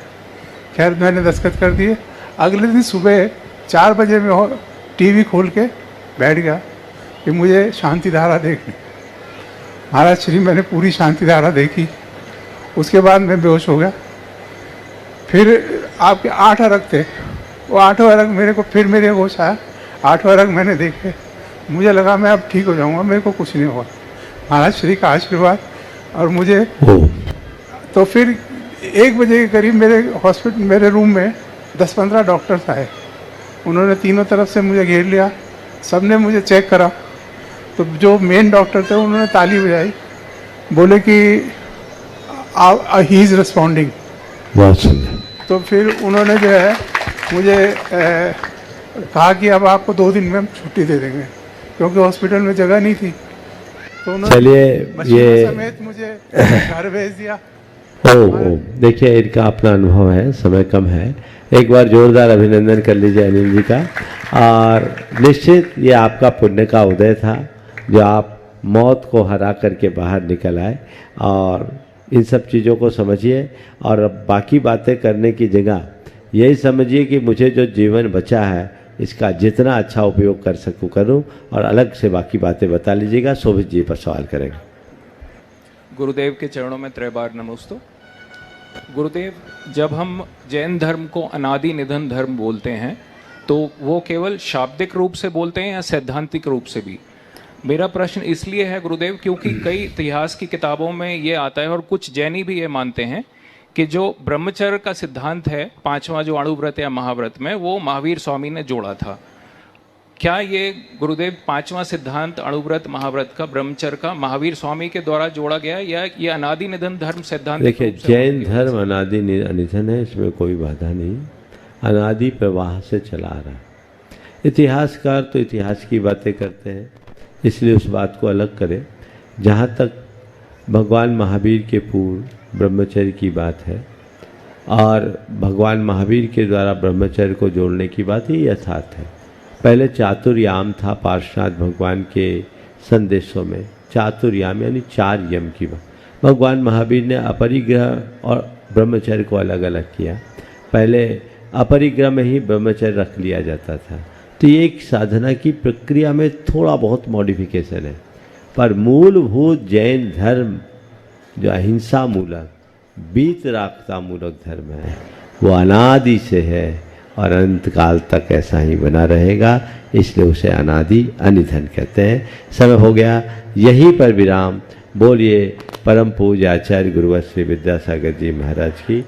Speaker 18: खैर मैंने दस्तखत कर दिए। अगले दिन सुबह 4 बजे में टीवी खोल के बैठ गया कि मुझे शांति धारा देखनी। महाराज श्री मैंने पूरी शांति धारा देखी, उसके बाद मैं बेहोश हो गया। फिर आपके 8 अर्घ थे, वो 8 अर्घ मेरे को फिर मेरे होश आया। 8 अर्घ मैंने देखे, मुझे लगा मैं अब ठीक हो जाऊंगा, मेरे को कुछ नहीं हुआ। महाराज श्री का आशीर्वाद। और मुझे तो फिर 1 बजे के करीब मेरे रूम में 10-15 डॉक्टर्स आए। उन्होंने तीनों तरफ से मुझे घेर लिया, सबने मुझे चेक करा। तो जो मेन डॉक्टर थे उन्होंने ताली बजाई, बोले कि ही इज़ रिस्पॉन्डिंग।
Speaker 4: बहुत सुंदर।
Speaker 18: तो फिर उन्होंने जो है मुझे कहा कि अब आपको 2 दिन में हम छुट्टी दे देंगे, क्योंकि हॉस्पिटल में जगह नहीं थी। तो उन्होंने ये समेत मुझे घर भेज दिया।
Speaker 4: देखिए इनका अपना अनुभव है, समय कम है। एक बार जोरदार अभिनंदन कर लीजिए अनिल जी का। और निश्चित ये आपका पुण्य का उदय था, जो आप मौत को हरा करके बाहर निकल आए। और इन सब चीज़ों को समझिए और अब बाकी बातें करने की जगह यही समझिए कि मुझे जो जीवन बचा है इसका जितना अच्छा उपयोग कर सकूँ करूँ, और अलग से बाकी बातें बता लीजिएगा। शोभित जी पर सवाल करेंगे।
Speaker 19: गुरुदेव के चरणों में त्रैबार नमोस्तु। गुरुदेव, जब हम जैन धर्म को अनादि निधन धर्म बोलते हैं तो वो केवल शाब्दिक रूप से बोलते हैं या सैद्धांतिक रूप से भी? मेरा प्रश्न इसलिए है गुरुदेव क्योंकि कई इतिहास की किताबों में ये आता है और कुछ जैनी भी ये मानते हैं कि जो ब्रह्मचर्य का सिद्धांत है, 5वां जो अणुव्रत या महाव्रत में, वो महावीर स्वामी ने जोड़ा था। क्या ये गुरुदेव 5वां सिद्धांत अणुव्रत महाव्रत का ब्रह्मचर्य का महावीर स्वामी के द्वारा जोड़ा गया, या ये अनादि निधन धर्म सिद्धांत?
Speaker 4: देखिए जैन धर्म अनादि निधन है, इसमें कोई बाधा नहीं, अनादि प्रवाह से चला आ रहा है। इतिहासकार तो इतिहास की बातें करते हैं, इसलिए उस बात को अलग करें। जहाँ तक भगवान महावीर के पूर्व ब्रह्मचर्य की बात है और भगवान महावीर के द्वारा ब्रह्मचर्य को जोड़ने की बात ही यथार्थ है। पहले चातुर्याम था पार्श्वनाथ भगवान के संदेशों में, चातुर्याम यानी 4 यम की बात। भगवान महावीर ने अपरिग्रह और ब्रह्मचर्य को अलग अलग किया। पहले अपरिग्रह में ही ब्रह्मचर्य रख लिया जाता था। तो ये एक साधना की प्रक्रिया में थोड़ा बहुत मॉडिफिकेशन है, पर मूलभूत जैन धर्म जो अहिंसा मूलक वीतरागता मूलक धर्म है वो अनादि से है और अनंत काल तक ऐसा ही बना रहेगा, इसलिए उसे अनादि अनिधन कहते हैं। समय हो गया, यहीं पर विराम। बोलिए परम पूज्य आचार्य गुरुवर श्री विद्यासागर जी महाराज की।